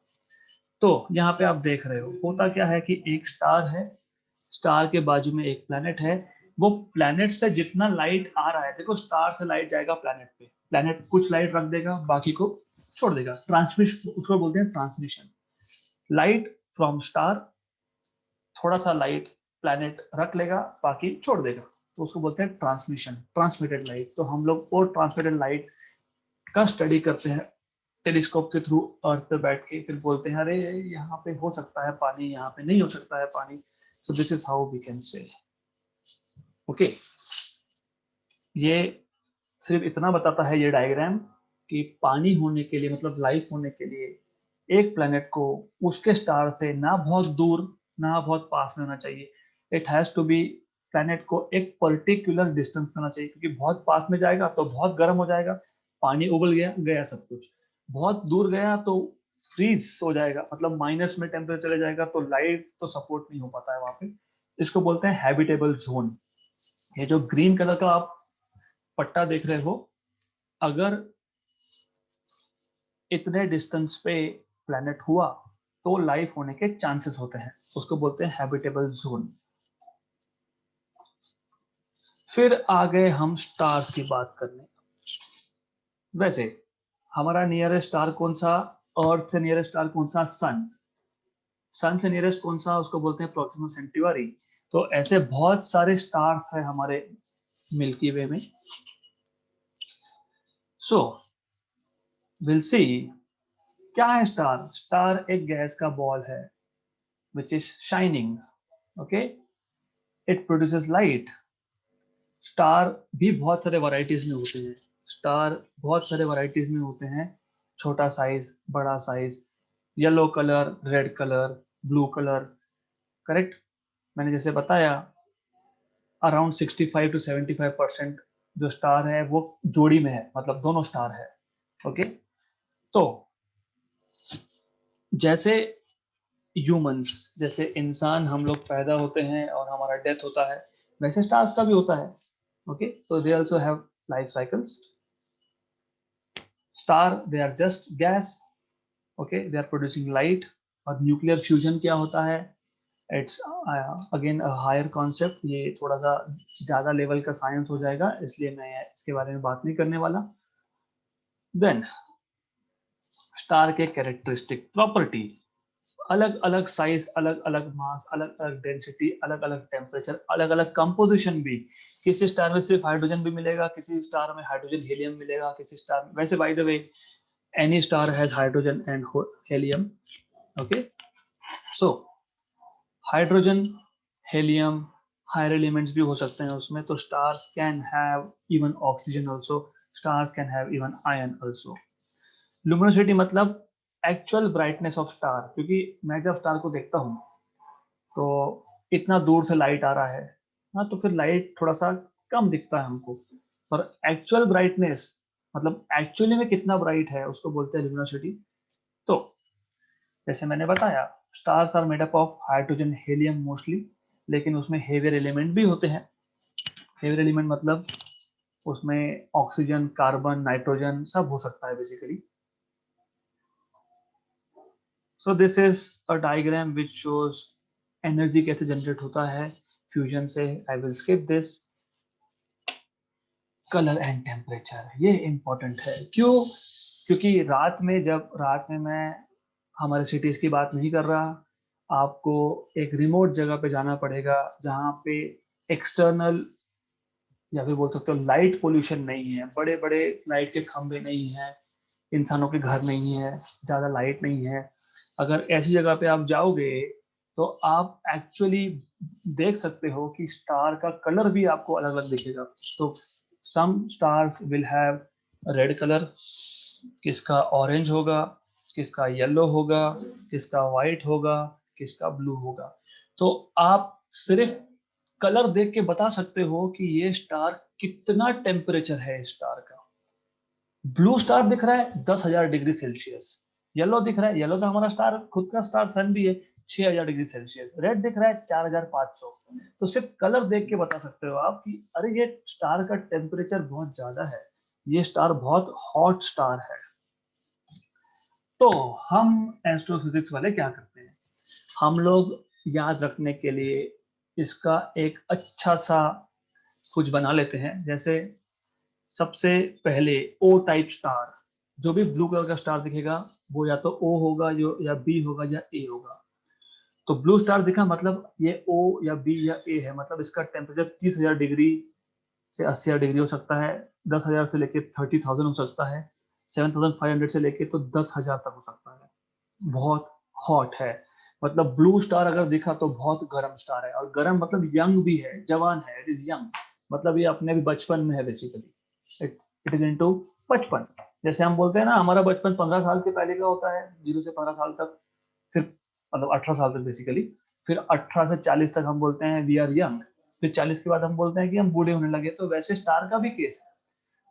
तो यहाँ पे आप देख रहे हो होता क्या है कि एक स्टार है, स्टार के बाजू में एक प्लेनेट है, वो प्लेनेट से जितना लाइट आ रहा है, देखो स्टार से लाइट जाएगा प्लेनेट पे, प्लेनेट कुछ लाइट रख देगा, बाकी को छोड़ देगा, ट्रांसमिशन उसको बोलते हैं ट्रांसमिशन, लाइट फ्रॉम स्टार, थोड़ा सा लाइट प्लेनेट रख लेगा, बाकी छोड़ देगा, तो उसको बोलते हैं ट्रांसमिशन, ट्रांसमिटेड लाइट। तो हम लोग वो ट्रांसमिटेड लाइट का स्टडी करते हैं टेलीस्कोप के थ्रू अर्थ पे बैठ के, फिर बोलते हैं अरे यहाँ पे हो सकता है पानी, यहाँ पे नहीं हो सकता है पानी, so this is how we can say. Okay, ये सिर्फ इतना बताता है ये डायग्राम कि पानी होने के लिए, मतलब लाइफ होने के लिए एक प्लेनेट को उसके स्टार से ना बहुत दूर ना बहुत पास में होना चाहिए, it has to be, planet को एक पर्टिकुलर डिस्टेंस में होना चाहिए, क्योंकि बहुत पास में जाएगा तो बहुत गर्म हो जाएगा, पानी उबल गया, गया सब कुछ, बहुत दूर गया तो फ्रीज हो जाएगा, मतलब माइनस में टेम्परेचर चले जाएगा, तो लाइफ तो सपोर्ट नहीं हो पाता है वहां पे, इसको बोलते हैं हैबिटेबल जोन। ये जो ग्रीन कलर का आप पट्टा देख रहे हो, अगर इतने डिस्टेंस पे प्लेनेट हुआ तो लाइफ होने के चांसेस होते हैं, उसको बोलते हैं हैबिटेबल जोन। फिर आ गए हम स्टार्स की बात करने। वैसे हमारा नियरेस्ट स्टार कौन सा, अर्थ से नियरेस्ट स्टार कौन सा, सन, सन से नियरेस्ट कौन सा, उसको बोलते हैं प्रोक्सिमा सेंटिवरी। तो ऐसे बहुत सारे स्टार्स है हमारे मिल्की वे में। सो विल सी क्या है स्टार। स्टार एक गैस का बॉल है which is shining, okay, it produces light. Star भी बहुत सारे वैरायटीज में होते हैं, स्टार बहुत सारे वैरायटीज में होते हैं, छोटा साइज, बड़ा size, yellow colour, red colour, blue colour, correct. मैंने जैसे बताया अराउंड 65 to 75% जो स्टार है वो जोड़ी में है, मतलब दोनों स्टार है, ओके। तो जैसे ह्यूमंस, जैसे इंसान हम लोग पैदा होते हैं और हमारा डेथ होता है, वैसे स्टार्स का भी होता है, ओके। तो they also have life cycles. Star they are just gas, okay, they are producing light. और न्यूक्लियर फ्यूजन क्या होता है, it's again a higher concept, ये थोड़ा सा ज्यादा लेवल का साइंस हो जाएगा, इसलिए मैं इसके बारे में बात नहीं करने वाला। देन स्टार के कैरेक्टरिस्टिक प्रॉपर्टी, अलग अलग साइज, अलग अलग मास, अलग अलग डेंसिटी, अलग अलग टेम्परेचर, अलग अलग कंपोजिशन भी। किसी स्टार में सिर्फ हाइड्रोजन भी मिलेगा, किसी स्टार में हाइड्रोजन हीलियम मिलेगा, किसी स्टार में, वैसे by the way any star has hydrogen and helium, okay. So hydrogen, helium, higher elements भी हो सकते हैं उसमें, तो stars can have even oxygen also, stars can have even iron also. Luminosity मतलब एक्चुअल ब्राइटनेस ऑफ स्टार, क्योंकि मैं जब स्टार को देखता हूँ तो इतना दूर से लाइट आ रहा है, हाँ, तो फिर लाइट थोड़ा सा कम दिखता है हमको, पर एक्चुअल ब्राइटनेस मतलब एक्चुअली में कितना ब्राइट है उसको बोलते हैं लुमिनोसिटी। तो जैसे मैंने बताया stars are made up of hydrogen, helium mostly, लेकिन उसमें हेवियर एलिमेंट भी होते हैं। हेवियर एलिमेंट मतलब उसमें ऑक्सीजन, कार्बन, नाइट्रोजन सब हो सकता है basically. So this is a diagram which shows energy कैसे जनरेट होता है फ्यूजन से। I will skip this. Colour and temperature, ये इंपॉर्टेंट है, क्यों, क्योंकि रात में मैं हमारे सिटीज की बात नहीं कर रहा, आपको एक रिमोट जगह पे जाना पड़ेगा जहाँ पे एक्सटर्नल या फिर बोल सकते हो लाइट पोल्यूशन नहीं है, बड़े बड़े लाइट के खंभे नहीं है, इंसानों के घर नहीं है, ज्यादा लाइट नहीं है। अगर ऐसी जगह पे आप जाओगे तो आप एक्चुअली देख सकते हो कि स्टार का कलर भी आपको अलग अलग दिखेगा। तो some stars will have red colour, किसका ऑरेंज होगा, किसका येलो होगा, किसका वाइट होगा, किसका ब्लू होगा। तो आप सिर्फ कलर देख के बता सकते हो कि ये स्टार कितना टेम्परेचर है इस स्टार का। ब्लू स्टार दिख रहा है 10,000 डिग्री सेल्सियस, येलो दिख रहा है, येलो का हमारा स्टार खुद का स्टार सन भी है 6,000 डिग्री सेल्सियस, रेड दिख रहा है 4,500। तो सिर्फ कलर देख के बता सकते हो आप कि अरे ये स्टार का टेम्परेचर बहुत ज्यादा है, ये स्टार बहुत हॉट स्टार है। तो हम एस्ट्रोफिजिक्स वाले क्या करते हैं, हम लोग याद रखने के लिए इसका एक अच्छा सा कुछ बना लेते हैं। जैसे सबसे पहले ओ टाइप स्टार, जो भी ब्लू कलर का स्टार दिखेगा वो या तो ओ होगा या बी होगा या ए होगा। तो ब्लू स्टार दिखा मतलब ये ओ या बी या ए है, मतलब इसका टेम्परेचर 30,000 डिग्री से 80,000 डिग्री हो सकता है, 10,000 से लेके 30,000 हो सकता है, 7,500 से लेके तो 10,000 तक हो सकता है। बहुत हॉट है, मतलब ब्लू स्टार अगर दिखा तो बहुत गर्म स्टार है, और गर्म मतलब यंग भी है, जवान है, इट इज यंग, मतलब ये अपने भी बचपन में है बेसिकली, इट इज इनटू बचपन। जैसे हम बोलते हैं ना हमारा बचपन 15 साल के पहले का होता है, 0 से 15 साल तक, फिर मतलब 18 साल तक बेसिकली, फिर 18 से 40 तक हम बोलते हैं वी आर यंग, फिर 40 के बाद हम बोलते हैं कि हम बूढ़े होने लगे। तो वैसे स्टार का भी केस है।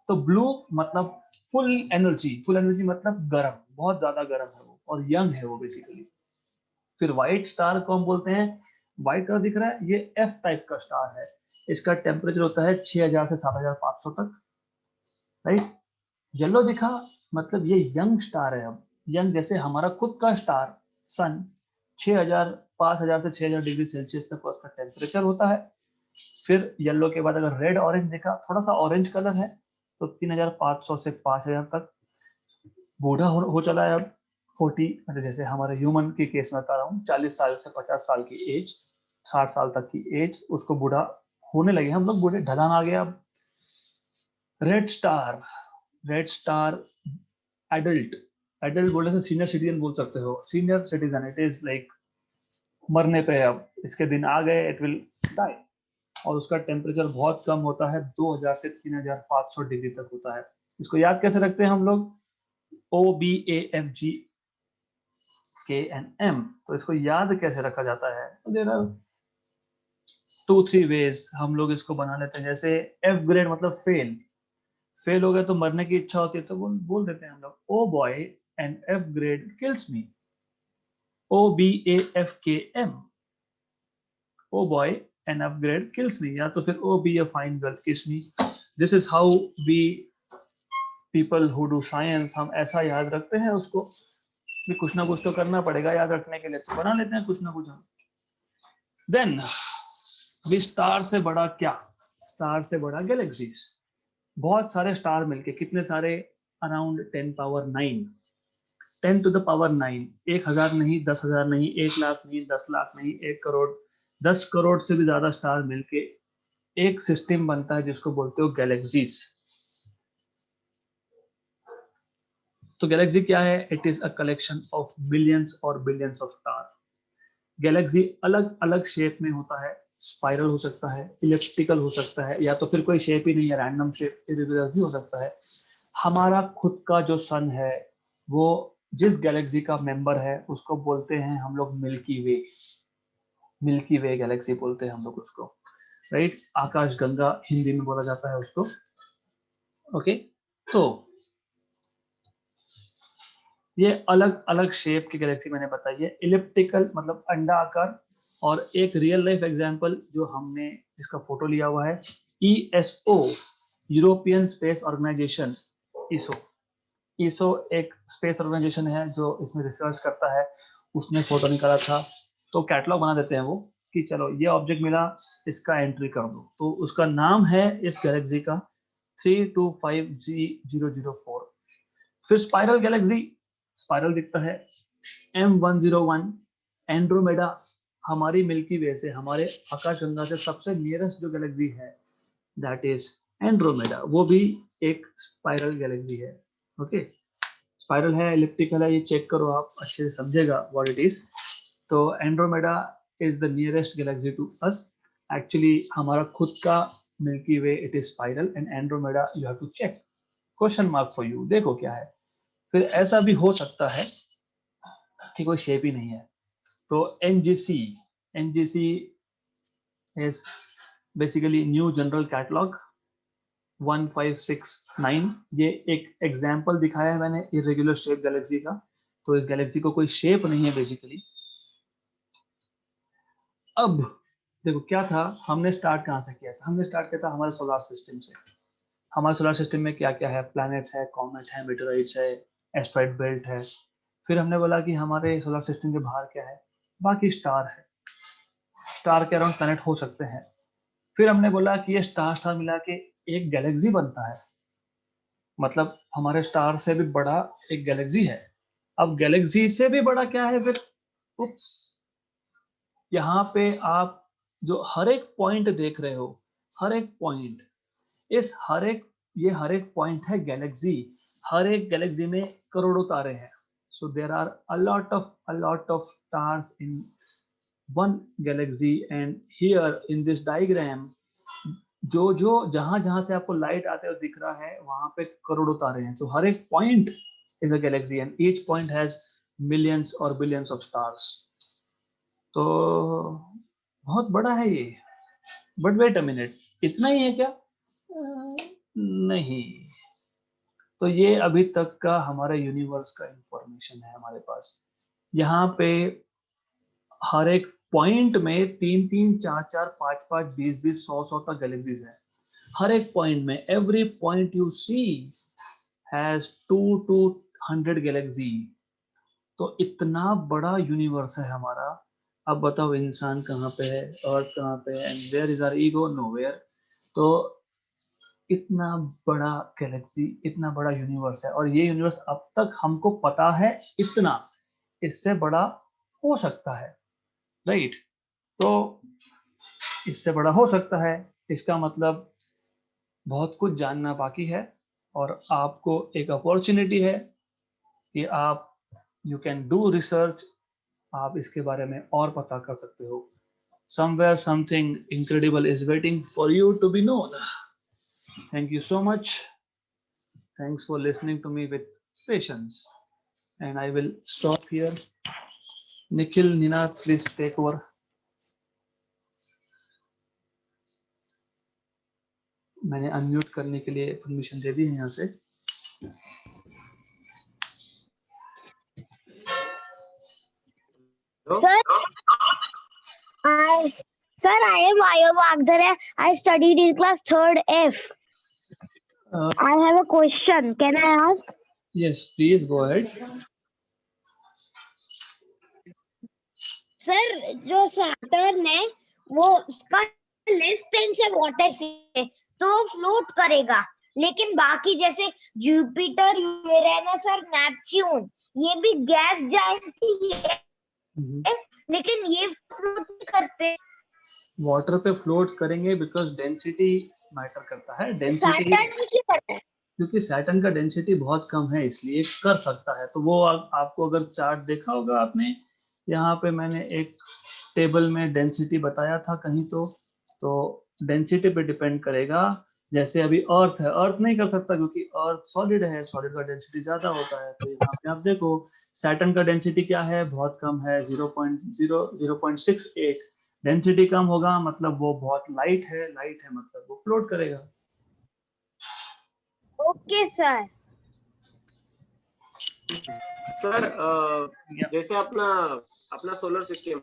तो ब्लू मतलब फुल एनर्जी मतलब गर्म, बहुत ज्यादा गर्म है वो, और यंग है वो बेसिकली। फिर व्हाइट स्टार को हम बोलते हैं, व्हाइट कलर दिख रहा है, ये एफ टाइप का स्टार है, इसका टेम्परेचर होता है 6,000 से 7,500 तक, राइट। येलो दिखा मतलब ये यंग स्टार है, अब यंग जैसे हमारा खुद का स्टार सन, 6,000 5,000 से 6,000 डिग्री सेल्सियस तक उसका टेम्परेचर होता है। फिर येलो के बाद अगर रेड ऑरेंज देखा, थोड़ा सा ऑरेंज कलर है, तो 3,500 से 5,000 तक। बूढ़ा हो चला है अब 40, मतलब जैसे हमारे ह्यूमन के केस में बता रहा हूँ, 40 साल से 50 साल की एज, 60 साल तक की एज, उसको बूढ़ा होने लगे हम लोग, बूढ़े ढलान आ गया अब। रेड स्टार एडल्ट, एडल्ट बोलने से सीनियर सिटीजन बोल सकते हो, senior citizen, it is like मरने पे, अब इसके दिन आ गए, इट विल डाई। और उसका टेम्परेचर बहुत कम होता है, 2,000 से 3,500 डिग्री तक होता है। इसको याद कैसे रखते हैं हम लोग, ओ बी ए एफ जी के एन एम। तो इसको याद कैसे रखा जाता है, देयर आर 2-3 वेज हम लोग इसको बना लेते हैं। जैसे एफ ग्रेड मतलब फेल, फेल हो गए तो मरने की इच्छा होती है, तो बोल देते हैं हम लोग, O boy an F grade kills me, O B A F K M, O boy an F grade kills me, या तो फिर O B A fine girl kiss me. This is how we people who do science, हम ऐसा याद रखते हैं उसको, भी कुछ ना कुछ तो करना पड़ेगा याद रखने के लिए, तो बना लेते हैं कुछ ना कुछ हम। देन भी स्टार से बड़ा क्या, स्टार से बड़ा गैलेक्सीज, बहुत सारे स्टार मिलके, कितने सारे, around 10 power 9, 10 to the power 9, 1,000 नहीं, 10,000 नहीं, 1,00,000 नहीं, 10,00,000 नहीं, 1 करोड़, 10 करोड़ से भी ज्यादा स्टार मिलके एक सिस्टम बनता है जिसको बोलते हो गैलेक्सीज। तो गैलेक्सी क्या है, it is a collection of millions और बिलियंस ऑफ स्टार। गैलेक्सी अलग अलग शेप में होता है, स्पाइरल हो सकता है, इलिप्टिकल हो सकता है, या तो फिर कोई शेप ही नहीं है, रैंडम शेप, इरेगुलर भी हो सकता है। हमारा खुद का जो सन है, वो जिस गैलेक्सी का मेंबर है उसको बोलते हैं हम लोग मिल्की वे, मिल्की वे गैलेक्सी बोलते हैं हम लोग उसको, राइट। आकाश गंगा हिंदी में बोला जाता है उसको, ओके। तो ये अलग अलग शेप की गैलेक्सी मैंने बताई है, इलिप्टिकल मतलब अंडा आकार, और एक रियल लाइफ एग्जांपल जो हमने जिसका फोटो लिया हुआ है, ईएसओ, यूरोपियन स्पेस ऑर्गेनाइजेशन, ईसो, ईसो एक स्पेस ऑर्गेनाइजेशन है जो इसमें रिसर्च करता है, उसने फोटो निकाला था। तो कैटलॉग बना देते हैं वो कि चलो ये ऑब्जेक्ट मिला, इसका एंट्री कर दो, तो उसका नाम है इस गैलेक्सी का 325G004। फिर स्पाइरल गैलेक्सी, स्पाइरल दिखता है, M101, एंड्रोमेडा, हमारी मिल्की वे से, हमारे आकाशगंगा से सबसे नियरेस्ट जो गैलेक्सी है दैट इज एंड्रोमेडा, वो भी एक स्पाइरल गैलेक्सी है, ओके। स्पाइरल है, इलिप्टिकल है, ये चेक करो आप अच्छे से समझेगा व्हाट इट इज। तो Andromeda is the nearest galaxy to us, actually हमारा खुद का Milky Way it is spiral, and Andromeda you have to check, question mark for you, देखो क्या है। फिर ऐसा भी हो सकता है कि कोई शेप ही नहीं है, तो NGC is basically new general catalogue 1569। ये एक एग्जाम्पल दिखाया है मैंने इरेगुलर शेप गैलेक्सी का, तो इस गैलेक्सी को कोई शेप नहीं है बेसिकली। अब देखो क्या था, हमने स्टार्ट कहाँ से किया था, हमने स्टार्ट किया था हमारे सोलर सिस्टम से। हमारे सोलर सिस्टम में क्या क्या है, प्लैनेट्स है, कॉमेट है, मेटेराइट्स है, एस्ट्रॉइड बेल्ट है। फिर हमने बोला कि हमारे सोलर सिस्टम के बाहर क्या है, बाकी स्टार है, स्टार के अराउंड प्लैनेट हो सकते हैं। फिर हमने बोला कि ये स्टार मिला के एक गैलेक्सी बनता है, मतलब हमारे स्टार से भी बड़ा एक गैलेक्सी है। अब गैलेक्सी से भी बड़ा क्या है फिर, उप्स, यहाँ पे आप जो हर एक पॉइंट देख रहे हो, हर एक पॉइंट, इस हर एक पॉइंट है गैलेक्सी। हर एक गैलेक्सी में करोड़ों तारे हैं। So there are a lot of stars in one galaxy, and here in this diagram जो जहां जहां से आपको लाइट आते हुए दिख रहा है वहां पे करोड़ों तारे हैं। सो हर एक point is a Galaxy and each point has millions और बिलियंस ऑफ स्टार्स। तो बहुत बड़ा है ये। बट वेट अ मिनट, इतना ही है क्या? नहीं। तो ये अभी तक का हमारे यूनिवर्स का इंफॉर्मेशन है हमारे पास। यहाँ पे हर एक पॉइंट में 3-3, 4-4, 5-5, 20-20, 100-100 तक गैलेक्सीज हैं। हर एक पॉइंट में, every point you see has 2-100 galaxy. तो इतना बड़ा यूनिवर्स है हमारा। अब बताओ इंसान कहाँ पे है, अर्थ कहाँ पे है, and where is our ego, nowhere. तो इतना बड़ा गैलेक्सी, इतना बड़ा यूनिवर्स है, और ये यूनिवर्स अब तक हमको पता है इतना, इससे बड़ा हो सकता है, राइट? तो इससे बड़ा हो सकता है, इसका मतलब बहुत कुछ जानना बाकी है, और आपको एक अपॉर्चुनिटी है कि आप यू कैन डू रिसर्च, आप इसके बारे में और पता कर सकते हो। Somewhere something incredible is waiting for you to be known. Thank you so much. Thanks for listening to me with patience. And I will stop here. Nikhil, Nina, please take over. मैंने unmute करने के लिए permission दे दी है यहाँ से। Sir, I am Ayub Agdare. I studied in class 3rd F. I have a question. Can I ask? Yes, please go ahead. Sir, जो Saturn है वो उसका डिस्टेंस है वाटर से, तो फ्लोट करेगा, लेकिन बाकी जैसे जुपिटर, यूरेनस और नेपच्यून ये भी गैस जाइंट ही है, लेकिन ये फ्लोट नहीं करते। वाटर पे फ्लोट करेंगे बिकॉज डेंसिटी मैटर करता है। डेंसिटी सैटर्न नहीं करता है क्योंकि सैटर्न का डेंसिटी बहुत कम है, इसलिए कर सकता है। तो वो आपको अगर चार्ट देखा होगा आपने, यहाँ पे मैंने एक टेबल में डेंसिटी बताया था कहीं, तो डेंसिटी पे डिपेंड करेगा। जैसे अभी अर्थ है, अर्थ नहीं कर सकता क्योंकि अर्थ सॉलिड है, सॉलिड का डेंसिटी ज्यादा होता है। तो यहाँ पे आप देखो सैटर्न का डेंसिटी क्या है, बहुत कम है, 0.68। डेंसिटी कम होगा मतलब वो बहुत लाइट है, लाइट है मतलब वो फ्लोट करेगा। Okay sir. सर जैसे अपना सोलर सिस्टम,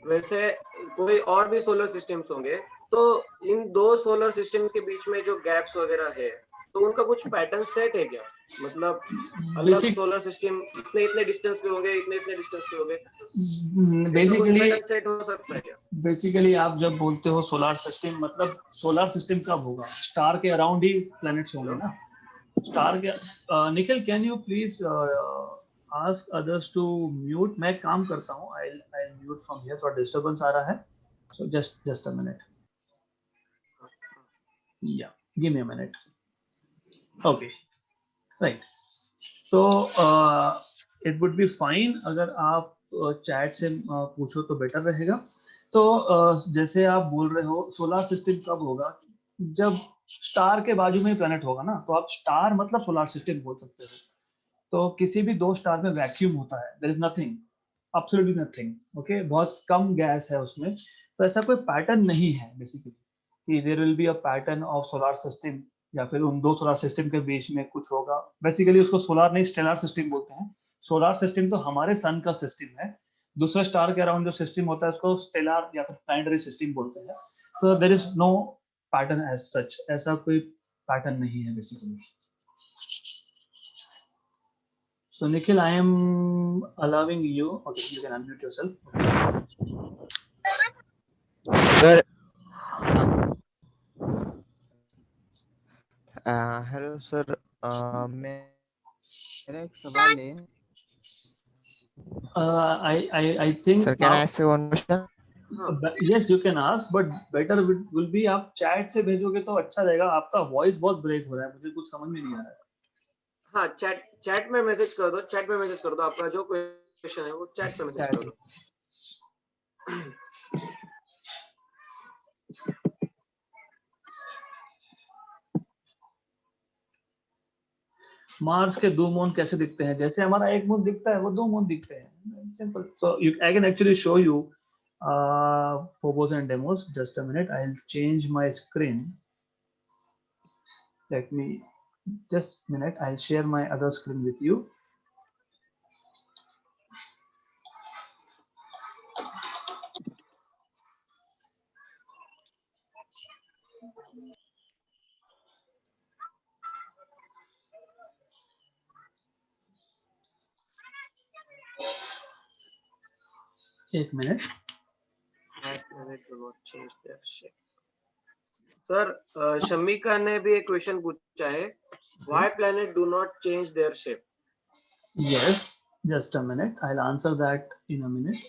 वैसे कोई और भी सोलर सिस्टम्स होंगे, तो इन दो सोलर सिस्टम के बीच में जो गैप्स वगैरह है, तो उनका कुछ पैटर्न सेट है क्या? मतलब अलग सोलर सिस्टम इतने डिस्टेंस पे होंगे, इतने डिस्टेंस पे होंगे, बेसिकली सेट हो सकता है क्या? बेसिकली आप जब बोलते हो सोलर सिस्टम, मतलब सोलर सिस्टम कब होगा? स्टार के अराउंड ही प्लैनेट्स होंगे ना, स्टार के। Nikhil, can you please ask others to mute? मैं काम करता हूँ, I'll mute from here, थोड़ा डिस्टर्बेंस आ रहा है, so just a minute, yeah, give me a minute. Okay, right. तो it would be fine अगर आप चैट से पूछो तो बेटर रहेगा। तो जैसे आप बोल रहे हो सोलर सिस्टम कब होगा, जब स्टार के बाजू में ही प्लैनेट होगा ना, तो आप स्टार मतलब सोलर सिस्टम बोल सकते हो। तो किसी भी दो स्टार में वैक्यूम होता है, there is nothing, absolutely nothing, okay, बहुत कम गैस है उसमें। तो ऐसा कोई पैटर्न नहीं है बेसिकली कि there will be a pattern of solar system या फिर उन दो सोलर सिस्टम के बीच में कुछ होगा। बेसिकली उसको सोलर नहीं स्टेलर सिस्टम बोलते हैं। सोलर सिस्टम तो हमारे सन का सिस्टम है, दूसरे स्टार के अराउंड जो सिस्टम होता है उसको स्टेलर या फिर प्लैनेटरी सिस्टम बोलते हैं। तो there is no pattern as such, ऐसा कोई पैटर्न नहीं है basically. So Nikhil, I am allowing you. Okay, you can unmute yourself. Sir hello sir, मेरा एक सवाल है I think sir. Can I ask one question? yes you can ask, but better will be आप chat से भेजोगे तो अच्छा रहेगा। आपका वॉइस बहुत ब्रेक हो रहा है, मुझे कुछ समझ में नहीं आ रहा है। हाँ, चैट में मैसेज कर दो, चैट में मैसेज कर दो, आपका जो क्वेश्चन है वो चैट पे मैसेज कर दो। मार्स के दो मून कैसे दिखते हैं? जैसे हमारा एक मून दिखता है वो दो मून दिखते हैं, simple. So I can actually show you Phobos and Deimos. Just a minute, I'll change my screen. Let me just a minute, I'll share my other screen with you. एक minute. Sir Shamika ने भी एक question पूछा है, why planet do not change their shape? Yes, just a minute, I'll answer that in a minute.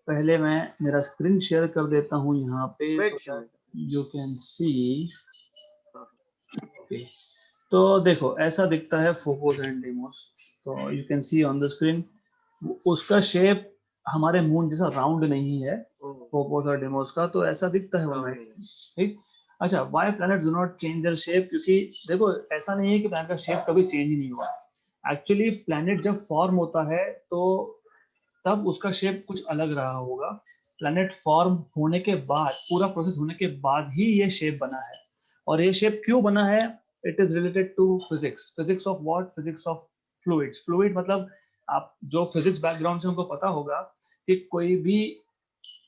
पहले मैं मेरा screen share कर देता हूँ यहाँ पे, so you can see. Okay. तो देखो ऐसा दिखता है Phobos and Deimos, तो you can see on the screen उसका शेप हमारे मून जैसा राउंड नहीं है Phobos और Deimos का, तो ऐसा दिखता है वो नाइट, ठीक। अच्छा, why planets do not change their shape? क्योंकि देखो ऐसा नहीं है कि प्लैनेट का शेप कभी चेंज ही नहीं हुआ। एक्चुअली प्लैनेट जब फॉर्म होता है तो तब उसका शेप कुछ अलग रहा होगा। प्लैनेट फॉर्म होने के बाद, पूरा प्रोसेस होने के बाद ही ये शेप बना है। और ये शेप क्यों बना है? It is related to physics. Physics of what? Physics of fluids. Fluid मतलब आप जो फिजिक्स बैकग्राउंड से उनको पता होगा कि कोई भी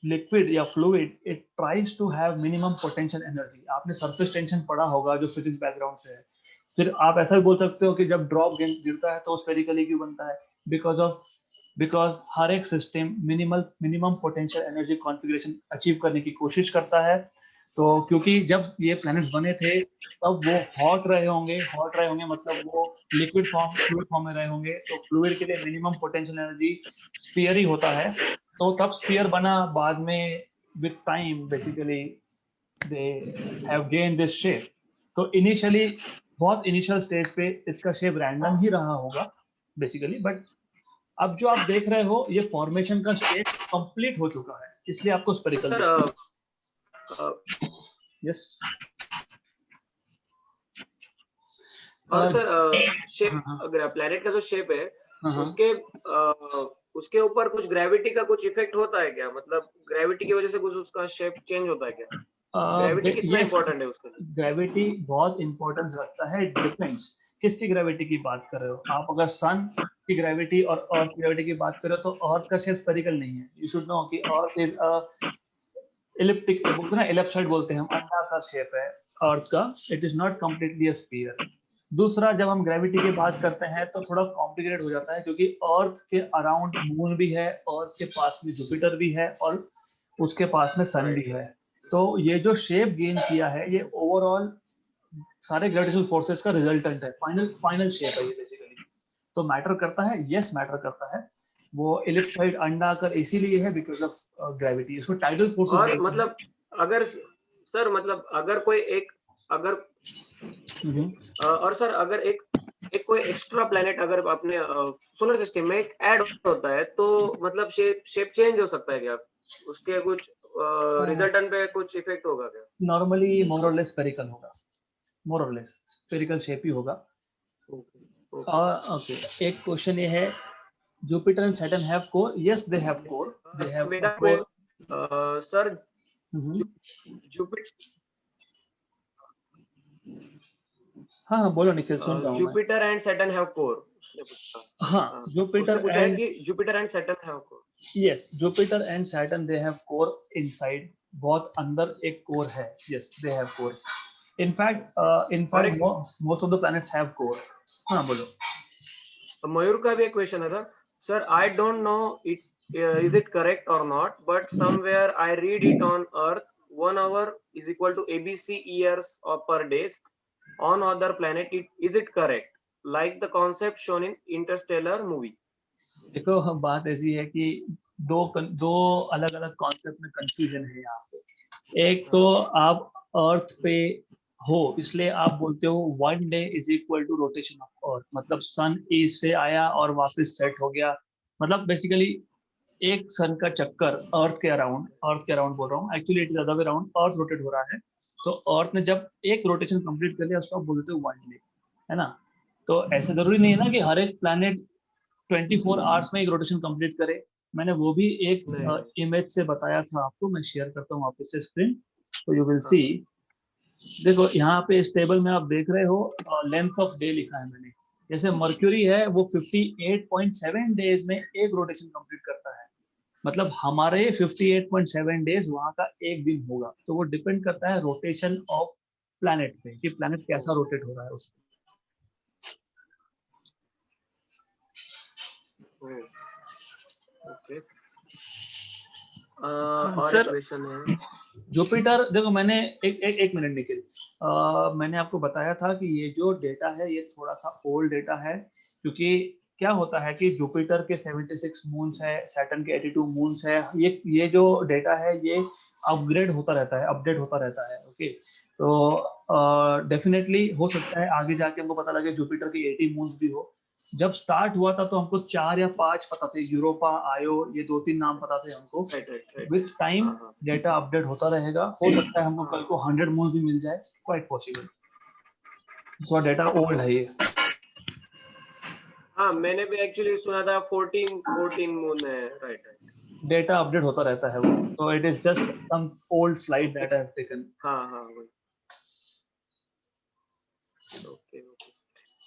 लिक्विड या fluid it tries to have minimum potential energy. आपने सरफेस टेंशन पढ़ा होगा जो फिजिक्स बैकग्राउंड से है। फिर आप ऐसा भी बोल सकते हो कि जब ड्रॉप गिरता है तो स्फेरिकली क्यों बनता है? बिकॉज हर एक system minimum potential energy configuration achieve करने की कोशिश करता है। तो क्योंकि जब ये प्लैनेट्स बने थे तब वो हॉट रहे होंगे मतलब वो लिक्विड फॉर्म, फ्लूइड फॉर्म में रहे होंगे। तो फ्लूइड के लिए मिनिमम पोटेंशियल एनर्जी स्फीयर ही होता है, तो तब स्फीयर बना। बाद में with time basically they have gain this shape. तो इनिशियली बहुत इनिशियल स्टेज पे इसका शेप रैंडम ही रहा होगा बेसिकली, बट अब जो आप देख रहे हो ये फॉर्मेशन का स्टेज कंप्लीट हो चुका है, इसलिए आपको स्फेरिकल यस। और सर शेप, अगर प्लैनेट का जो शेप है उसके ऊपर कुछ ग्रेविटी का कुछ इफेक्ट होता है क्या? मतलब ग्रेविटी की वजह से कुछ उसका शेप चेंज होता है क्या? ग्रेविटी कितना इंपॉर्टेंट है उसका? ग्रेविटी बहुत इंपॉर्टेंस रखता है। डिपेंड्स किसकी ग्रेविटी की बात कर रहे हो आप। अगर सन की ग्रेविटी और अर्थ की ग्रेविटी की बात करो तो अर्थ का शेप स्फेरिकल नहीं है। यू शुड नो कि अर्थ इज इलिप्टिक, बोलते हैं इलिप्सॉइड बोलते हैं हम, अंडाकार शेप है अर्थ का। It is not completely a sphere. दूसरा, जब हम ग्रेविटी की बात करते हैं तो थोड़ा कॉम्प्लिकेटेड हो जाता है, क्योंकि अर्थ के अराउंड मून भी है, अर्थ के पास में जुपिटर भी है और उसके पास में सन भी है। तो ये जो शेप गेन किया है ये ओवरऑल सारे ग्रेविटेशनल फोर्सेस का रिजल्टेंट है, फाइनल शेप है ये बेसिकली। तो मैटर करता है, यस मैटर करता है। वो इलिप्सॉइड अंडाकार इसीलिए है बिकॉज ऑफ ग्रेविटी। इसको टाइडल फोर्सेस। और मतलब अगर सर, मतलब अगर कोई एक और सर अगर एक कोई एक्स्ट्रा प्लैनेट अगर अपने सोलर सिस्टम में ऐड होता है तो मतलब शेप चेंज हो सकता है क्या? उसके कुछ रिजल्टन पे कुछ इफेक्ट होगा क्या? नॉर्मली मोर और लेस स्फेरिकल होगा, मोर और लेस स्फेरिकल शेप ही होगा। ओके। और ओके, एक क्वेश्चन ये है, Jupiter and Saturn have core? Yes they have core, they have मेरा कोर। सर जुपिटर हाँ बोलो निखिल, सुन रहा हूँ मैं। Jupiter and Saturn have core. हाँ, जुपिटर पूछा है एंड कि Jupiter and Saturn have core. Yes, Jupiter and Saturn they have core inside, बहुत अंदर एक कोर है। Yes they have core. In fact most of the planets have core. हाँ बोलो। मयूर का भी एक क्वेश्चन है sir, I don't know it is it correct or not, but somewhere I read it on Earth 1 hour is equal to ABC years or per days. On other planet, is it correct? Like the concept shown in Interstellar movie. देखो बात ऐसी है कि दो अलग अलग concept में confusion है यहाँ पे। एक तो आप अर्थ पे हो इसलिए आप बोलते हो 1 day is equal to rotation of earth, मतलब सन ईस्ट से आया और वापस सेट हो गया, मतलब बेसिकली एक सन का चक्कर अर्थ के अराउंड बोल रहा हूँ, actually it is other way around, earth rotate हो रहा है। तो अर्थ ने जब एक रोटेशन कंप्लीट कर लिया उसको आप बोलते हो 1 डे, है ना। तो ऐसे जरूरी नहीं है ना कि हर एक प्लैनेट 24 आवर्स में एक रोटेशन कंप्लीट करे। मैंने वो भी एक इमेज से बताया था आपको, मैं शेयर करता हूँ वापस से स्क्रीन, तो यू विल सी। देखो यहाँ पे इस टेबल में आप देख रहे हो लेंथ ऑफ डे लिखा है मैंने। जैसे मर्क्यूरी है वो 58.7 डेज में एक रोटेशन कंप्लीट करता है, मतलब हमारे 58.7 डेज वहाँ का एक दिन होगा। तो वो डिपेंड करता है रोटेशन ऑफ प्लैनेट पे कि प्लैनेट कैसा रोटेट हो रहा है उसमें। ओके। और सर क्वेश्चन है जुपिटर, देखो मैंने एक मिनट निखिल, मैंने आपको बताया था कि ये जो डेटा है ये थोड़ा सा ओल्ड डेटा है, क्योंकि क्या होता है कि जुपिटर के 76 मून्स है, सैटर्न के 82 मून्स है, ये जो डेटा है ये अपग्रेड होता रहता है, अपडेट होता रहता है। ओके, तो डेफिनेटली हो सकता है आगे जाके हमको पता लगे जुपिटर के 80 मून्स भी हो। जब स्टार्ट हुआ था तो हमको 4 या 5 पता थे, यूरोपा, आयो, ये 2-3 नाम पता थे हमको। विद टाइम डेटा अपडेट होता रहेगा, हो सकता है हमको कल को 100 मून भी मिल जाए, क्वाइट पॉसिबल। तो डेटा ओल्ड है ये। हाँ, मैंने भी एक्चुअली सुना था 14 मून है, राइट। डेटा अपडेट होता रहता है वो, तो it is just some old slide that I have taken. हाँ ओके।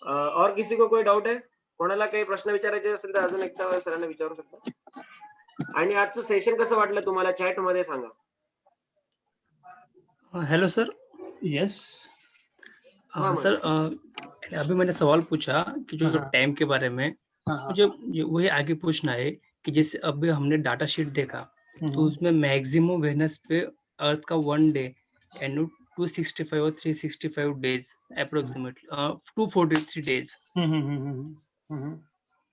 और किसी को कोई डाऊट आहे? कोणाला काही प्रश्न विचारायचे असेल तर अजून एकदा सरांना विचारू शकता। आणि आजचं सेशन कसं वाटलं तुम्हाला, चॅट मध्ये सांगा। Hello sir. यस सर अभी मैंने सवाल पूछा कि जो टाइम के बारे में, मुझे वही आगे पूछना है कि जैसे अभी हमने डाटा शीट देखा तो उसमें मैक्सिमम वेनस पे अर्थ का 1 डे एंड 265 और 365 डेज अप्रोक्सीमेटली 243 डेज,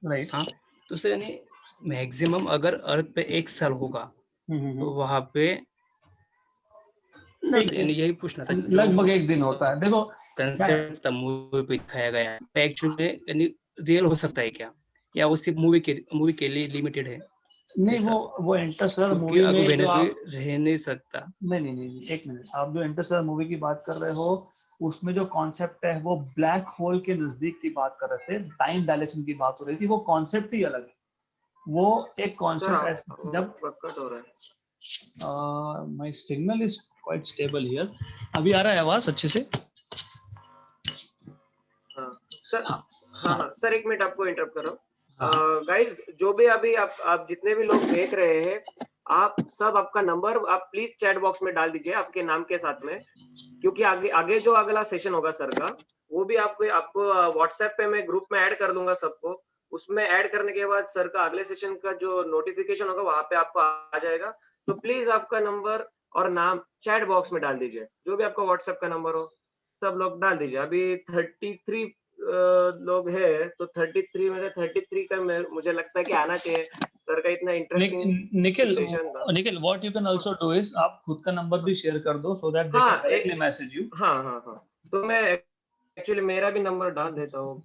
राइट। हाँ, तो सर यानी मैक्सिमम अगर अर्थ पे 1 साल होगा तो वहां पे यही पूछना था। लगभग 1 दिन होता है। देखो कंसेप्ट मूवी पे दिखाया गया है, एक्चुअली यानी रियल हो सकता है क्या, या वो सिर्फ मूवी के लिए लिमिटेड है? नहीं, वो इंटरस्टेलर मूवी में जो आप रह नहीं सकता। नहीं, एक मिनट, आप जो इंटरस्टेलर मूवी की बात कर रहे हो उसमें जो कॉन्सेप्ट है वो ब्लैक होल के नजदीक की बात कर रहे थे, टाइम डायलेशन की बात हो रही थी, वो कॉन्सेप्ट ही अलग है। वो एक कॉन्सेप्ट जब कट हो रहा है। My signal is quite stable here. अभी आ रहा है आवाज अच्छे से? सर सर एक मिनट आपको इंटरप्ट कर रहा हूँ। गाइस, जो भी अभी आप जितने भी लोग देख रहे हैं, आप सब आपका नंबर आप प्लीज चैट बॉक्स में डाल दीजिए आपके नाम के साथ में, क्योंकि आगे जो अगला सेशन होगा सर का, वो भी आपको व्हाट्सएप पे मैं ग्रुप में ऐड कर दूंगा सबको। उसमें ऐड करने के बाद सर का अगले सेशन का जो नोटिफिकेशन होगा वहां पे आपको आ जाएगा। तो प्लीज आपका नंबर और नाम चैट बॉक्स में डाल दीजिए, जो भी आपका व्हाट्सएप का नंबर हो सब लोग डाल दीजिए। अभी 33 लोग हैं, तो 33 में से 33 का मुझे लगता है कि आना चाहिए। सर का इतना interesting Nikhil what you can also do is आप खुद का नंबर भी शेयर कर दो so that they can directly message you. हाँ, तो मैं एक्चुअली मेरा भी नंबर डाल देता हूँ।